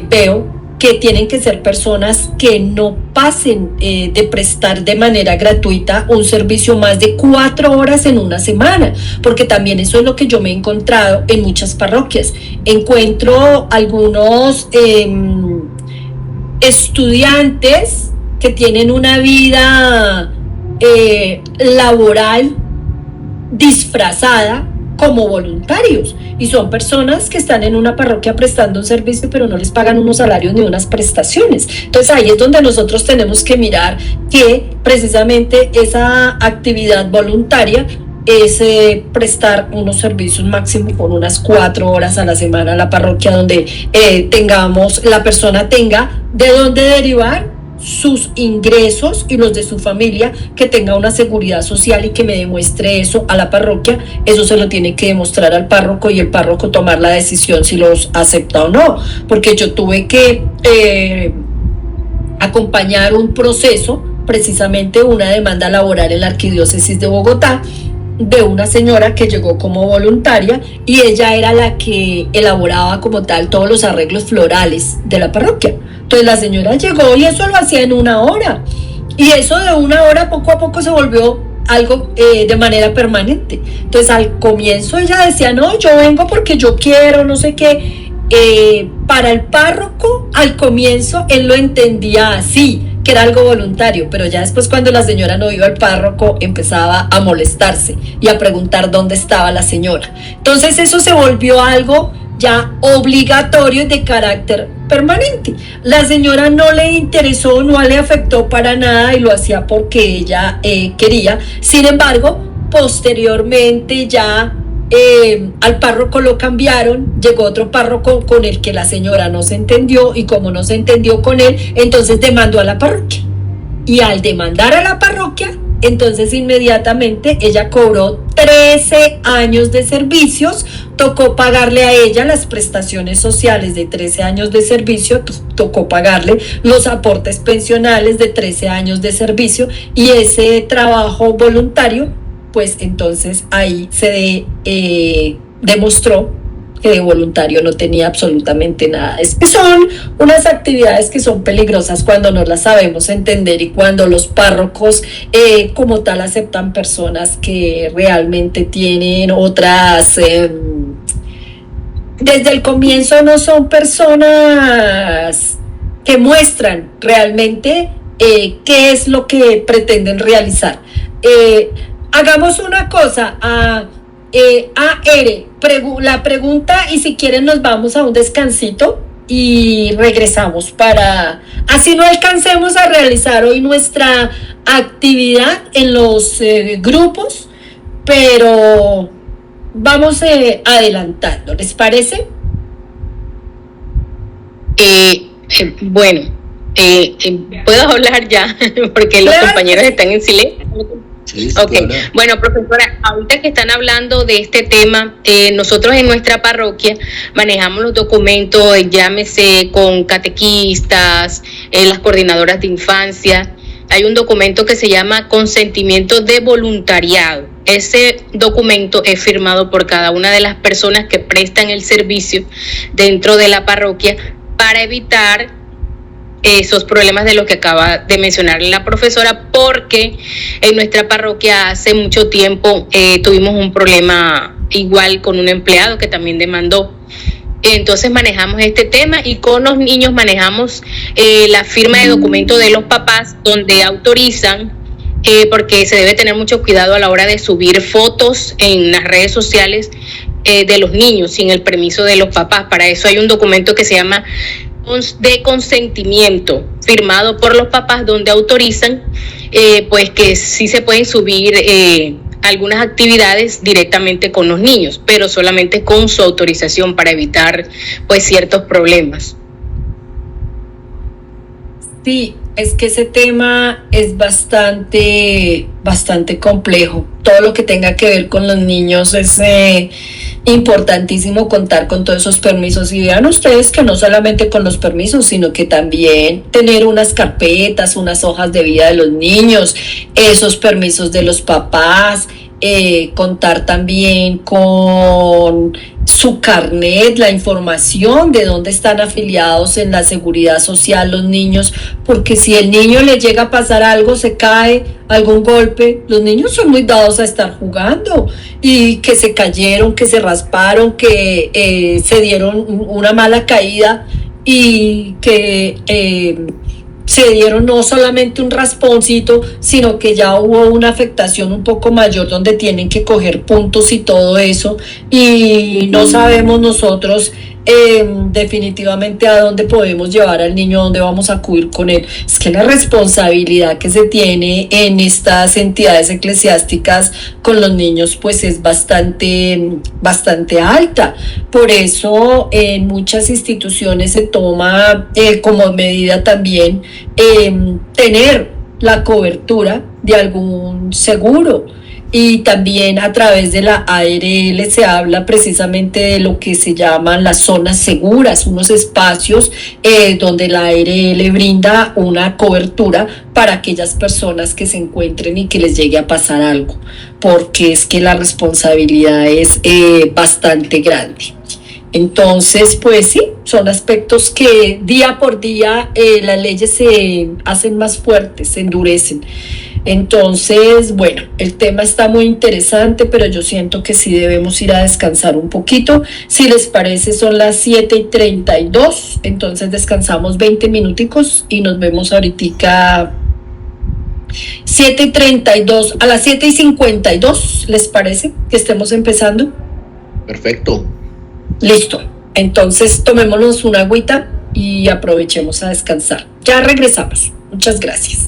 veo que tienen que ser personas que no pasen de prestar de manera gratuita un servicio más de 4 horas en una semana, porque también eso es lo que yo me he encontrado en muchas parroquias. Encuentro algunos estudiantes que tienen una vida laboral disfrazada como voluntarios, y son personas que están en una parroquia prestando un servicio, pero no les pagan unos salarios ni unas prestaciones. Entonces ahí es donde nosotros tenemos que mirar que precisamente esa actividad voluntaria es prestar unos servicios máximo con unas 4 horas a la semana a la parroquia, donde la persona tenga de dónde derivar sus ingresos y los de su familia, que tenga una seguridad social y que me demuestre eso a la parroquia. Eso se lo tiene que demostrar al párroco, y el párroco tomar la decisión si los acepta o no, porque yo tuve que acompañar un proceso, precisamente una demanda laboral en la Arquidiócesis de Bogotá, de una señora que llegó como voluntaria, y ella era la que elaboraba como tal todos los arreglos florales de la parroquia. Entonces la señora llegó y eso lo hacía en 1 hora, y eso de 1 hora poco a poco se volvió algo de manera permanente. Entonces al comienzo ella decía, no, yo vengo porque yo quiero, no sé qué. Para el párroco al comienzo él lo entendía así, que era algo voluntario, pero ya después, cuando la señora no iba al párroco, empezaba a molestarse y a preguntar dónde estaba la señora. Entonces eso se volvió algo ya obligatorio y de carácter permanente. La señora no le interesó, no le afectó para nada, y lo hacía porque ella quería. Sin embargo, posteriormente ya al párroco lo cambiaron, llegó otro párroco con el que la señora no se entendió, y como no se entendió con él, entonces demandó a la parroquia, y al demandar a la parroquia, entonces inmediatamente ella cobró 13 años de servicios. Tocó pagarle a ella las prestaciones sociales de 13 años de servicio, tocó pagarle los aportes pensionales de 13 años de servicio, y ese trabajo voluntario, pues entonces ahí se demostró que de voluntario no tenía absolutamente nada. Es que son unas actividades que son peligrosas cuando no las sabemos entender y cuando los párrocos como tal aceptan personas que realmente tienen otras... desde el comienzo no son personas que muestran realmente qué es lo que pretenden realizar. Hagamos una cosa, la pregunta, y si quieren nos vamos a un descansito y regresamos para, así no alcancemos a realizar hoy nuestra actividad en los grupos, pero vamos adelantando, ¿les parece? Bueno, puedo hablar ya, porque los compañeros están en silencio. Ok, bueno, profesora, ahorita que están hablando de este tema, nosotros en nuestra parroquia manejamos los documentos, llámese con catequistas, las coordinadoras de infancia. Hay un documento que se llama consentimiento de voluntariado. Ese documento es firmado por cada una de las personas que prestan el servicio dentro de la parroquia para evitar esos problemas de los que acaba de mencionar la profesora, porque en nuestra parroquia hace mucho tiempo tuvimos un problema igual con un empleado que también demandó. Entonces manejamos este tema y con los niños manejamos la firma de documento de los papás donde autorizan, porque se debe tener mucho cuidado a la hora de subir fotos en las redes sociales de los niños sin el permiso de los papás. Para eso hay un documento que se llama de consentimiento firmado por los papás donde autorizan pues que sí se pueden subir algunas actividades directamente con los niños, pero solamente con su autorización para evitar pues ciertos problemas. Sí, es que ese tema es bastante complejo. Todo lo que tenga que ver con los niños es importantísimo contar con todos esos permisos. Y vean ustedes que no solamente con los permisos, sino que también tener unas carpetas, unas hojas de vida de los niños, esos permisos de los papás, contar también con su carnet, la información de dónde están afiliados en la seguridad social los niños, porque si el niño le llega a pasar algo, se cae, algún golpe, los niños son muy dados a estar jugando y que se cayeron, que se rasparon, que se dieron una mala caída y que se dieron no solamente un rasponcito, sino que ya hubo una afectación un poco mayor donde tienen que coger puntos y todo eso, y no sabemos nosotros definitivamente a dónde podemos llevar al niño, a dónde vamos a acudir con él. Es que la responsabilidad que se tiene en estas entidades eclesiásticas con los niños pues es bastante alta. Por eso en muchas instituciones se toma como medida también tener la cobertura de algún seguro. Y también a través de la ARL se habla precisamente de lo que se llaman las zonas seguras, unos espacios donde la ARL brinda una cobertura para aquellas personas que se encuentren y que les llegue a pasar algo, porque es que la responsabilidad es bastante grande. Entonces, pues sí, son aspectos que día por día las leyes se hacen más fuertes, se endurecen. Entonces, bueno, el tema está muy interesante, pero yo siento que sí debemos ir a descansar un poquito. Si les parece, son las 7:32, entonces descansamos 20 minuticos y nos vemos ahorita 7:32, a las 7:52, ¿les parece que estemos empezando? Perfecto. Listo, entonces tomémonos una agüita y aprovechemos a descansar. Ya regresamos, muchas gracias.